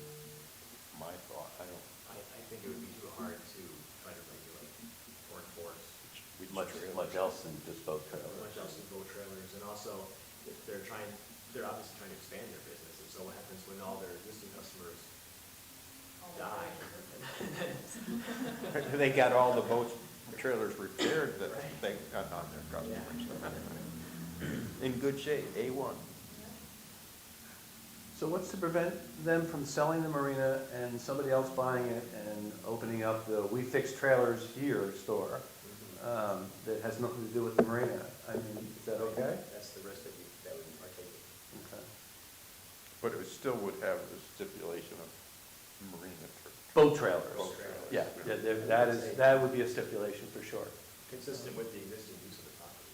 S7: my thought. I don't,
S2: I think it would be too hard to try to regulate or enforce.
S1: Much else than just boat trailers.
S2: Much else in boat trailers, and also, if they're obviously trying to expand their business, and so what happens when all their existing customers
S8: All
S2: die?
S7: they got all the boats, trailers repaired that they got on their customers. In good shape, A1.
S1: So what's to prevent them from selling the marina and somebody else buying it and opening up the We Fix Trailers Here store that has nothing to do with the marina? I mean, is that okay?
S2: That's the risk that we are taking.
S1: Okay.
S7: But it still would have the stipulation of marina.
S1: Boat trailers.
S2: Boat trailers.
S1: Yeah, that would be a stipulation for sure.
S2: Consistent with the existing use of the property.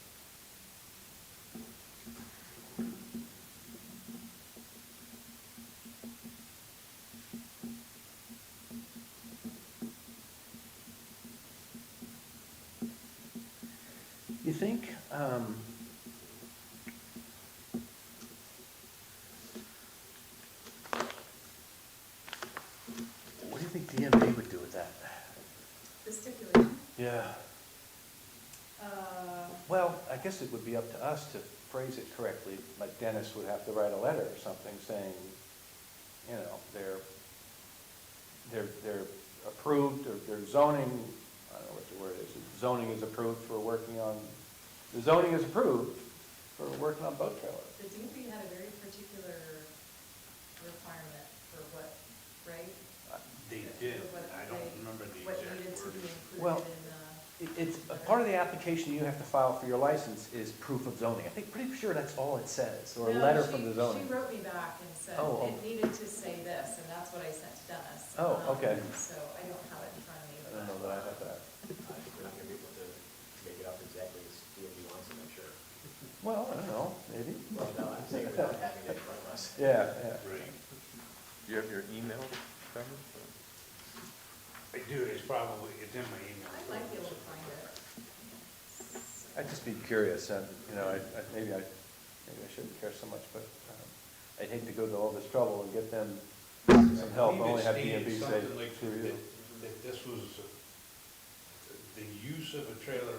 S1: You think, what do you think DMV would do with that?
S8: The stipulation,
S1: Yeah. Well, I guess it would be up to us to phrase it correctly, like Dennis would have to write a letter or something saying, you know, they're approved, or their zoning, I don't know what the word is, zoning is approved for working on, the zoning is approved for working on boat trailers.
S8: the DMV had a very particular requirement for what, right?
S5: They did,
S8: For what
S5: I don't
S8: they-
S5: remember the
S8: What
S5: exact
S8: needed to be
S5: wording.
S1: Well,
S8: included in
S1: It's, a part of the application you have to file for your license is proof of zoning. I think, pretty sure that's all it says, or a
S8: No,
S1: letter
S8: she-
S1: from the zoning.
S8: She wrote me back and said
S1: Oh, oh.
S8: it needed to say this, and that's what I sent to Dennis.
S1: Oh, okay.
S8: So I don't have it in front of me.
S1: I don't know that I have that.
S2: We're not gonna be able to make it up exactly as DMV wants it, I'm sure.
S1: Well, I don't know, maybe.
S2: Well, no, I'm saying without having it in front of us.
S1: Yeah, yeah.
S5: Right.
S7: Do you have your email, Kevin?
S5: I do, it's in my email.
S8: I might be able to find it.
S1: I'd just be curious, maybe I shouldn't care so much, but I'd hate to go to all this trouble and get them some help,
S5: I believe
S1: only
S5: it
S1: have
S5: stated
S1: DMV say
S5: something like
S1: through you.
S5: that this was, the use of a trailer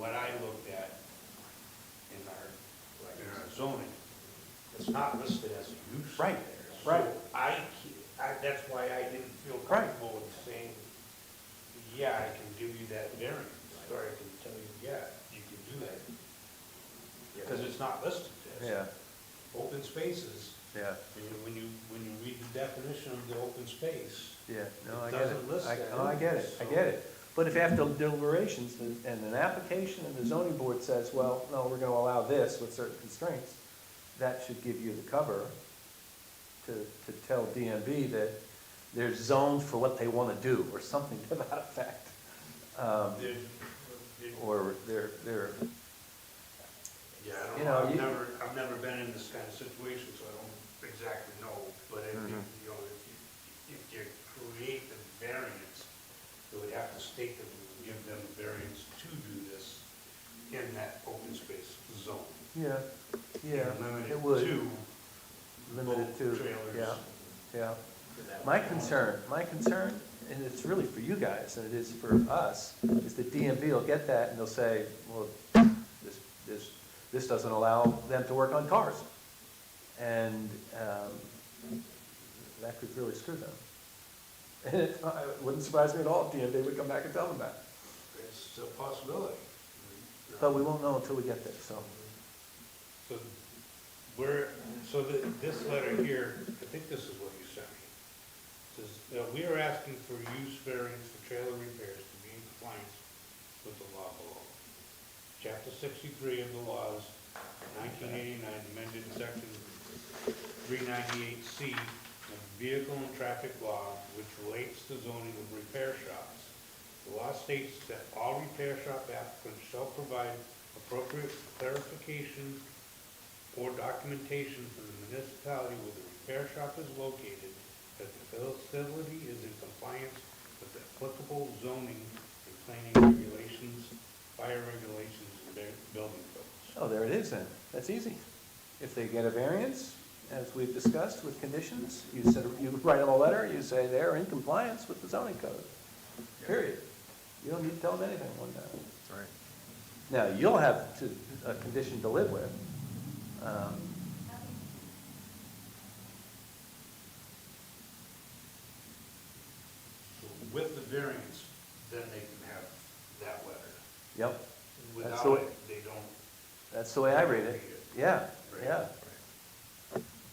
S5: what I looked at in our zoning, it's not listed as a use.
S1: Right,
S5: there.
S1: right.
S5: So that's why I didn't feel comfortable with saying, yeah, I can give you that variance, or I can tell you, yeah, you can do that. Because it's not listed as.
S1: Yeah,
S5: Open spaces,
S1: yeah,
S5: when you read the definition of the open space,
S1: yeah, no,
S5: It
S1: I get it.
S5: doesn't list that
S1: Oh, I get it, I get it. But if after deliberations, and an application and the zoning board says, well, no, we're gonna allow this with certain constraints, that should give you the cover to tell DMB that there's zones for what they wanna do, or something to that effect.
S5: there's,
S1: Or they're,
S5: yeah, I
S1: You
S5: don't
S1: know,
S5: know, I've never been in this kind of situation, so I don't exactly know, but I think,
S1: Mhm.
S5: you know, if you create the variance, it would have to state that we would give them the variance to do this in that open space zone.
S1: yeah, yeah,
S5: And limit
S1: it
S5: it
S1: would.
S5: to
S1: Limited
S5: boat
S1: to,
S5: trailers.
S1: yeah, yeah.
S2: For that.
S1: My concern, and it's really for you guys, and it is for us, is that DMV will get that and they'll say, well, this doesn't allow them to work on cars. And that could really screw them. And it wouldn't surprise me at all if DMV would come back and tell them that.
S5: It's a possibility.
S1: But we won't know until we get there, so.
S5: So this letter here, I think this is what you sent me. It says, we are asking for use variance for trailer repairs to be in compliance with the law below. Chapter 63 of the laws, 1989, amended section 398C of vehicle and traffic law, which relates to zoning of repair shops. The law states that all repair shop applicants shall provide appropriate clarification or documentation from the municipality where the repair shop is located that the facility is in compliance with the applicable zoning and planning regulations, fire regulations, and building codes.
S1: Oh, there it is then. That's easy. If they get a variance, as we've discussed with conditions, you write them a letter, you say they're in compliance with the zoning code. Period. You don't need to tell them anything one time.
S7: Right.
S1: Now, you'll have a condition to live with.
S5: So with the variance, then they can have that letter.
S1: Yep, That's the
S5: Without
S1: way-
S5: it, they don't.
S1: that's the way I read it. Yeah,
S5: Right.
S1: yeah.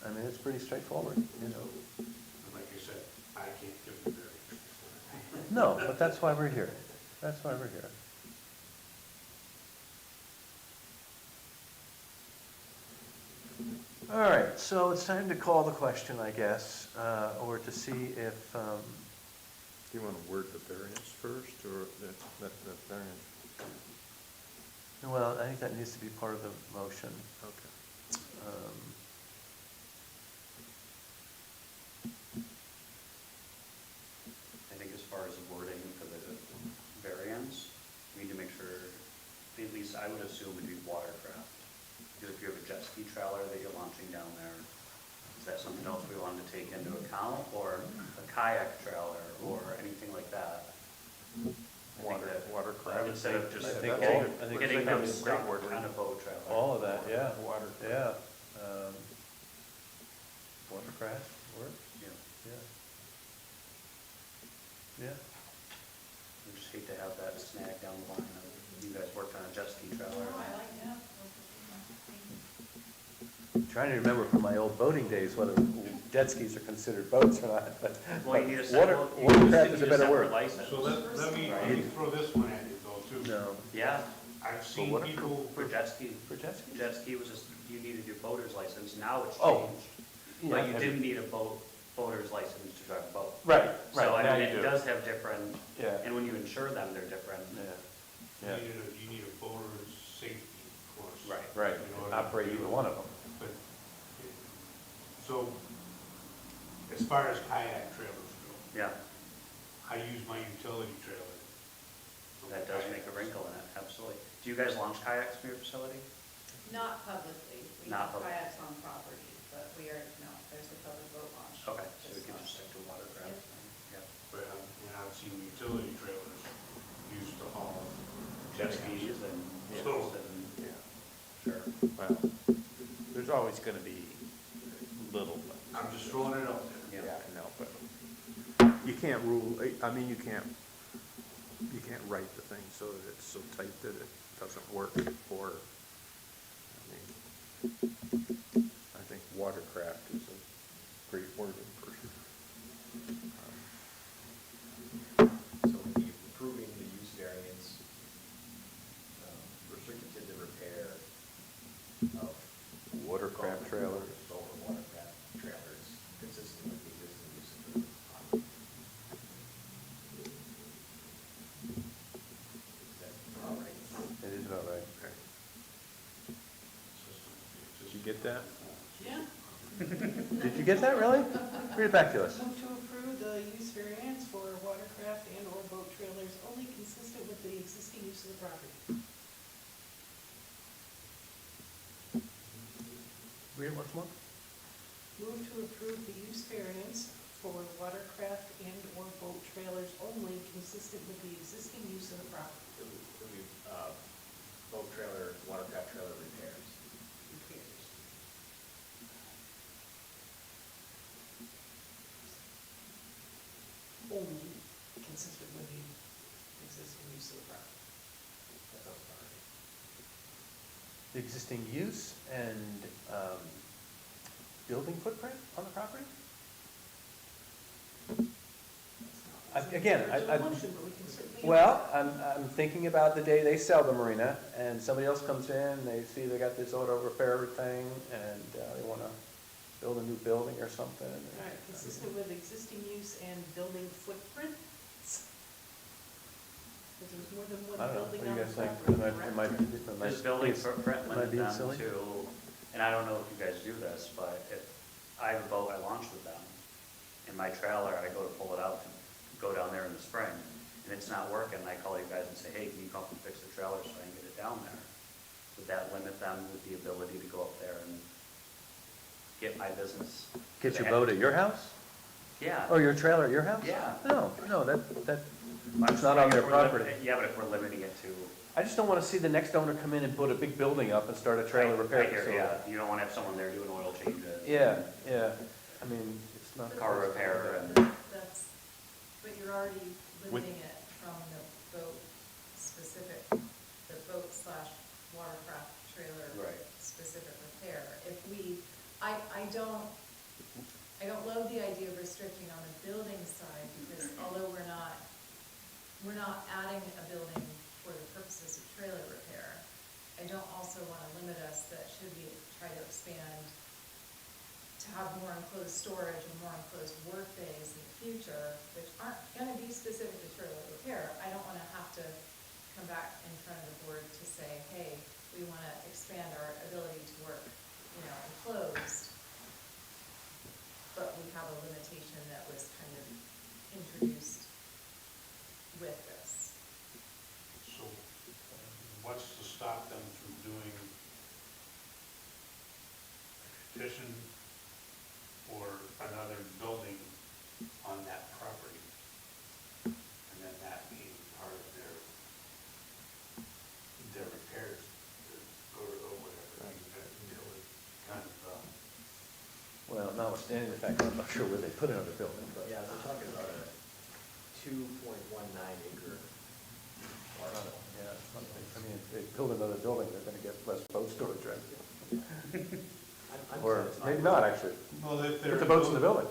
S1: I mean, it's pretty straightforward, you know.
S5: And like you said, I can't give the variance.
S1: No, but that's why we're here. That's why we're here. All right, so it's time to call the question, I guess, or to see if,
S7: Do you want to word the variance first, or that variance?
S1: well, I think that needs to be part of the motion.
S7: Okay.
S6: I think as far as the wording for the variance, we need to make sure, at least I would assume it'd be watercraft. Because if you have a jet ski trailer that you're launching down there, is that something else we wanted to take into account? Or a kayak trailer, or anything like that? I think that-
S7: Watercraft.
S6: Instead of just
S1: I think
S6: getting,
S1: all- I think
S6: getting
S1: it's
S6: them
S1: great
S6: stuck
S7: wording.
S6: on a boat trailer.
S1: All of that, yeah,
S7: Water.
S1: yeah. Watercraft, work,
S6: Yeah.
S1: yeah. Yeah.
S6: We just hate to have that snag down the line of, you guys worked on a jet ski trailer.
S8: Oh, I like that.
S1: Trying to remember from my old boating days whether jet skis are considered boats or not, but
S6: Well, you need a
S1: water-
S6: separate,
S1: watercraft is a better word.
S6: license.
S5: So let me throw this one at you though, too.
S1: No,
S6: Yeah,
S5: I've seen
S1: what-
S5: people,
S6: for jet ski.
S1: for jet skis?
S6: Jet ski was just, you needed your boater's license, now it's
S1: Oh,
S6: changed.
S1: Yeah,
S6: But you didn't need a boater's license to drive a boat.
S1: Right,
S6: So
S1: right,
S6: I
S1: now
S6: mean,
S1: you
S6: it
S1: do.
S6: does have different,
S1: Yeah,
S6: and when you insure them, they're different.
S1: yeah, yeah,
S5: you need a boater's safety course.
S6: Right.
S1: right,
S5: In order
S1: operate
S5: to-
S1: either one of them.
S5: But, so, as far as kayak trailers go,
S6: Yeah,
S5: I use my utility trailer.
S6: that does make a wrinkle in it, absolutely. Do you guys launch kayaks from your facility?
S8: Not publicly, we
S6: Not
S8: have
S6: public.
S8: kayaks on property, but we are, no, there's a public boat launch.
S6: Okay, so we can just stick to watercraft. Yeah.
S5: But, and I've seen utility trailers used to haul
S6: jet skis and
S7: Yeah.
S6: interested in,
S7: Yeah.
S6: sure.
S7: Well, there's always gonna be little,
S5: I'm just throwing it out there.
S7: yeah, I know, but you can't rule, I mean, you can't write the thing so that it's so tight that it doesn't work, or, I think watercraft is a great wording for.
S2: So we'll be approving the use variance, restricted to the repair of
S7: Watercraft trailers.
S2: boat or watercraft trailers, consistent with the existing use of the property. Is that all right?
S7: It is all right, okay. Did you get that?
S10: Yeah.
S7: Did you get that, really? Read it back to us.
S10: Move to approve the use variance for watercraft and/or boat trailers only consistent with the existing use of the property.
S7: Read it once more.
S10: Move to approve the use variance for watercraft and/or boat trailers only consistent with the existing use of the property.
S2: It'll be, boat trailer, watercraft trailer repairs.
S10: Repairs. Only consistent with the existing use of the property.
S2: That sounds about right.
S1: The existing use and building footprint on the property? Again,
S10: It's a motion, but we can certainly.
S1: Well, I'm thinking about the day they sell the marina, and somebody else comes in, they see they got this auto repair thing, and they want to build a new building or something.
S10: All right, consistent with existing use and building footprints. Because there's more than
S1: I
S10: one
S1: don't know, what
S10: building
S1: do
S10: on
S1: you
S10: the
S1: guys think?
S10: property.
S1: Am I-
S6: This building
S1: am
S6: footprint
S1: I
S6: limit
S1: being
S6: them
S1: silly?
S6: to, and I don't know if you guys do this, but if I have a boat, I launch with them, in my trailer, I go to pull it out to go down there in the spring, and it's not working, I call you guys and say, hey, can you come and fix the trailer so I can get it down there? Would that limit them with the ability to go up there and get my business?
S1: Get your boat at your house?
S6: Yeah.
S1: Or your trailer at your house?
S6: Yeah.
S1: No, that,
S6: I'm
S1: it's not on their
S6: if we're lim-
S1: property.
S6: Yeah, but if we're limiting it to.
S1: I just don't want to see the next owner come in and put a big building up and start a trailer repair
S6: I hear,
S1: facility.
S6: yeah, you don't wanna have someone there doing oil changes.
S1: Yeah, I mean, it's not.
S6: Car repair and.
S8: That's, but you're already limiting it from the boat specific, the boat slash watercraft trailer
S6: Right.
S8: specific repair. If we, I don't love the idea of restricting on the building side, because although we're not adding a building for the purposes of trailer repair, I don't also want to limit us that should we try to expand to have more enclosed storage and more enclosed work bays in the future, which aren't gonna be specific to trailer repair, I don't wanna have to come back in front of the board to say, hey, we wanna expand our ability to work, enclosed, but we have a limitation that was kind of introduced with this.
S5: So what's to stop them from doing a petition or another building on that property? And then that being part of their repairs, or whatever. I mean, that would kind of,
S1: Well, notwithstanding the fact, I'm not sure where they put another building, but.
S2: Yeah, they're talking about a 2.19 acre parcel.
S1: Yeah, something. I mean, if they build another building, they're gonna get less boat storage, right?
S2: I'm
S1: Or
S2: satisfied
S1: maybe
S2: with
S1: not,
S2: that.
S1: actually.
S5: well, if
S1: Put
S5: they're.
S1: the boats in the building.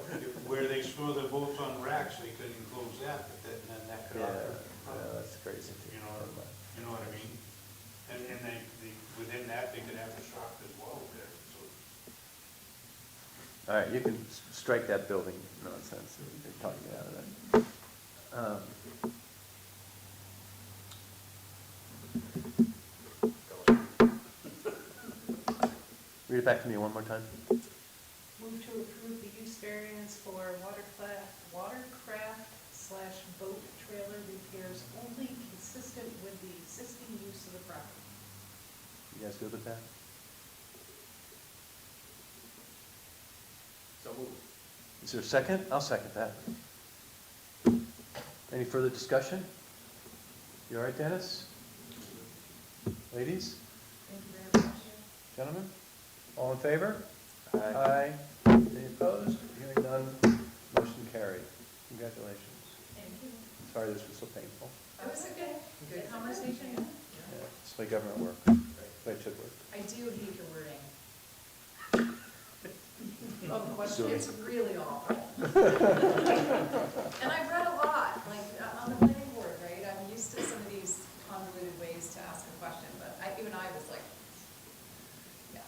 S5: Where they store their boats on racks, they could enclose that, but then that could.
S1: That's crazy.
S5: You know what I mean? And they, within that, they could have a shop as well there, so.
S1: All right, you can strike that building nonsense, they're talking me out of that. Read it back to me one more time.
S10: Move to approve the use variance for watercraft slash boat trailer repairs only consistent with the existing use of the property.
S1: You guys good with that?
S2: So moved.
S1: Is there a second? I'll second that. Any further discussion? You all right, Dennis? Ladies,
S8: Thank you very much.
S1: gentlemen, all in favor?
S7: Aye.
S1: Any opposed? Hearing none, motion carried. Congratulations.
S8: Thank you.
S1: Sorry this was so painful.
S8: It was a good conversation.
S1: Yeah, it's the way government works, the way it should work.
S8: I do hate your wording.
S10: Oh, the question
S8: It's
S10: is,
S8: really awful. And I've read a lot, like, on the planning board, right? I'm used to some of these convoluted ways to ask a question, but even I was like, yeah,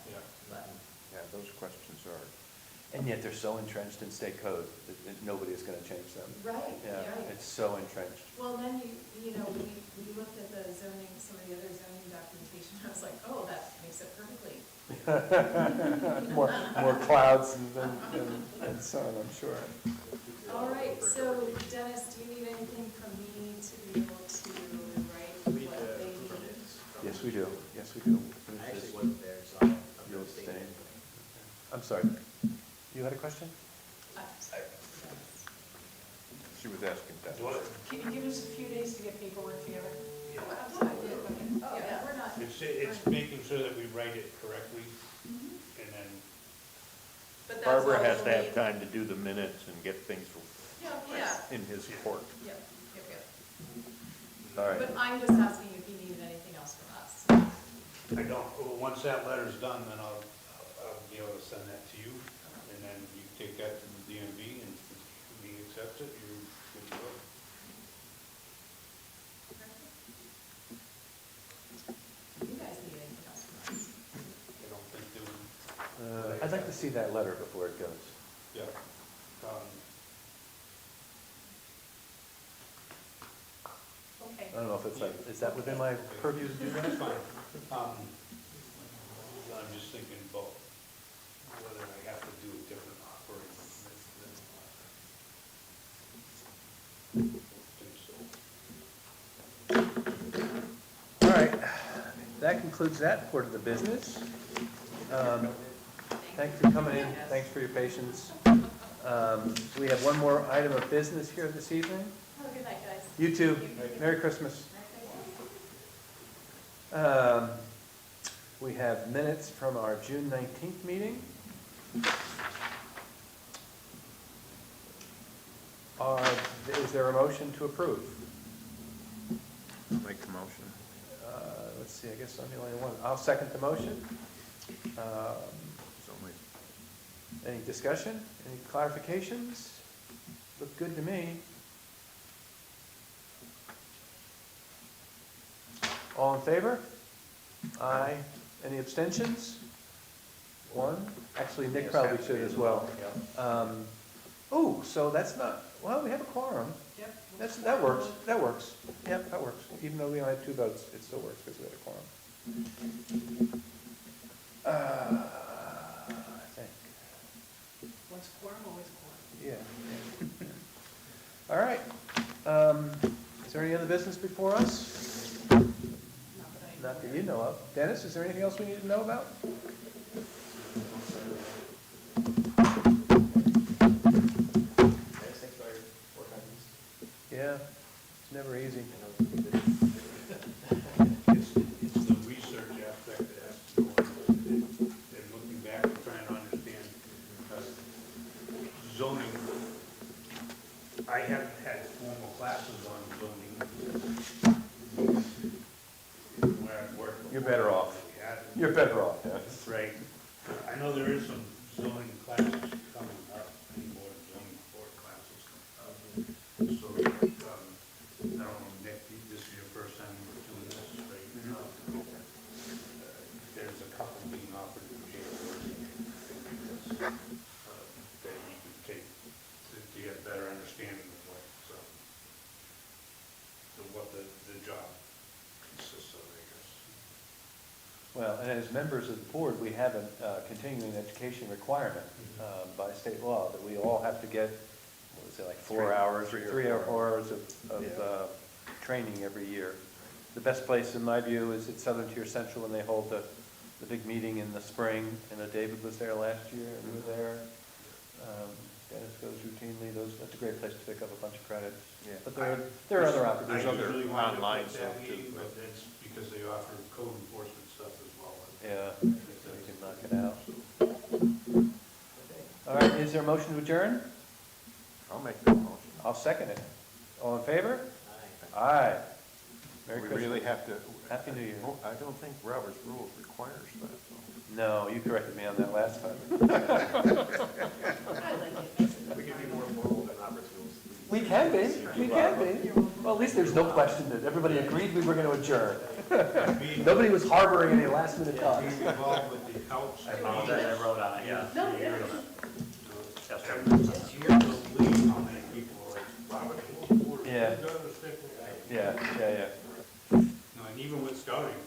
S8: but.
S7: Yeah, those questions are,
S1: And yet they're so entrenched in state code that nobody is going to change them.
S8: Right,
S1: Yeah,
S8: right.
S1: it's so entrenched.
S8: Well, then you know, we looked at the zoning, some of the other zoning documentation, I was like, oh, that makes it perfectly.
S1: More clouds and sun, I'm sure.
S8: All right, so Dennis, do you need anything from me to be able to write
S2: Read
S8: what
S2: the
S8: they need?
S2: permits.
S1: Yes, we do. Yes, we do.
S2: I actually wasn't there, so I'm
S1: You'll
S2: going to stay.
S1: abstain. I'm sorry. You had a question?
S7: she was asking that.
S10: can you give us a few days to get paperwork together?
S8: Oh, yeah, we're not.
S5: It's making sure that we write it correctly, and then,
S9: But that's
S7: Barbara
S9: all
S7: has
S9: we'll
S7: to have
S9: need.
S7: time to do the minutes and get things
S8: Yeah, of
S9: Yeah.
S8: course.
S7: in his court.
S8: Yep, yep, yep.
S1: All right.
S8: But I'm just asking if you needed anything else from us.
S5: I don't, well, once that letter's done, then I'll be able to send that to you, and then you take that to the DMV, and if he accepts it, you're good to go.
S8: You guys need anything else from us?
S5: I don't think they would,
S1: I'd like to see that letter before it goes.
S5: yeah.
S10: Okay.
S1: I don't know if it's like, is that within my purview to do that?
S5: That's fine. I'm just thinking about whether I have to do a different operating. I think so.
S1: All right. That concludes that part of the business. Thanks for coming in. Thanks for your patience. We have one more item of business here this evening.
S8: Have a good night, guys.
S1: You too. Merry Christmas. We have minutes from our June 19th meeting. Is there a motion to approve?
S7: Make the motion.
S1: Let's see, I guess I'm the only one. I'll second the motion.
S7: It's only,
S1: Any discussion? Any clarifications? Look good to me. All in favor? Aye. Any abstentions? One? Actually, Nick
S6: Yes,
S1: probably
S6: have to
S1: should
S6: be
S1: as well.
S6: Yeah.
S1: Oh, so that's not, well, we have a quorum.
S10: Yep.
S1: That works, that works. Yep, that works. Even though we only had 2 votes, it still works because we had a quorum. I think,
S10: Once quorum, always quorum.
S1: yeah. All right. Is there any other business before us?
S10: Not that I
S1: Not that you know of. Dennis, is there anything else we need to know about?
S2: Thanks for your work on these.
S1: Yeah, it's never easy.
S2: I know it's good.
S5: It's the research aspect that has to go into it. And looking back and trying to understand zoning. I haven't had formal classes on zoning. Where I've worked.
S1: You're better off.
S5: We had.
S1: You're better off, Dennis.
S5: Right. I know there is some zoning classes coming up, any more zoning board classes. So, I don't know, Nick, this is your first time doing this, right? There's a couple being offered in January. That you could take, to get a better understanding of what the job consists of, I guess.
S1: Well, and as members of the board, we have a continuing education requirement by state law that we all have to get, what is it, like 4 hours, 3 or 4 hours of training every year. The best place, in my view, is at Southern Tier Central when they hold the big meeting in the spring. I know David was there last year, and we were there. Dennis goes routinely. That's a great place to pick up a bunch of credits.
S7: Yeah.
S1: But there are other
S5: I
S1: opportunities.
S7: other
S5: usually wind up
S7: online
S5: at that
S7: stuff, too.
S5: meeting, but that's because they offer code enforcement stuff as well.
S1: Yeah, so we can knock it out. All right, is there a motion to adjourn?
S7: I'll make that motion.
S1: I'll second it. All in favor?
S2: Aye.
S1: Aye. Merry
S7: We
S1: Christmas.
S7: really have to.
S1: Happy New Year.
S7: I don't think Robert's rules requires that, though.
S1: No, you corrected me on that last time.
S9: I like it, makes it
S2: We can be more formal than Robert's rules.
S1: We can be, we can be. Well, at least there's no question that everybody agreed we were going to adjourn. Nobody was harboring any last minute thoughts.
S5: Being involved with the couch.
S6: I apologize, I wrote on it, yeah.
S9: No, yeah.
S6: Yes, sir.
S5: You have to believe how many people are like, Robert's rules.
S1: Yeah.
S5: You gotta stick with that.
S1: Yeah, yeah, yeah.
S5: No, and even with scouting,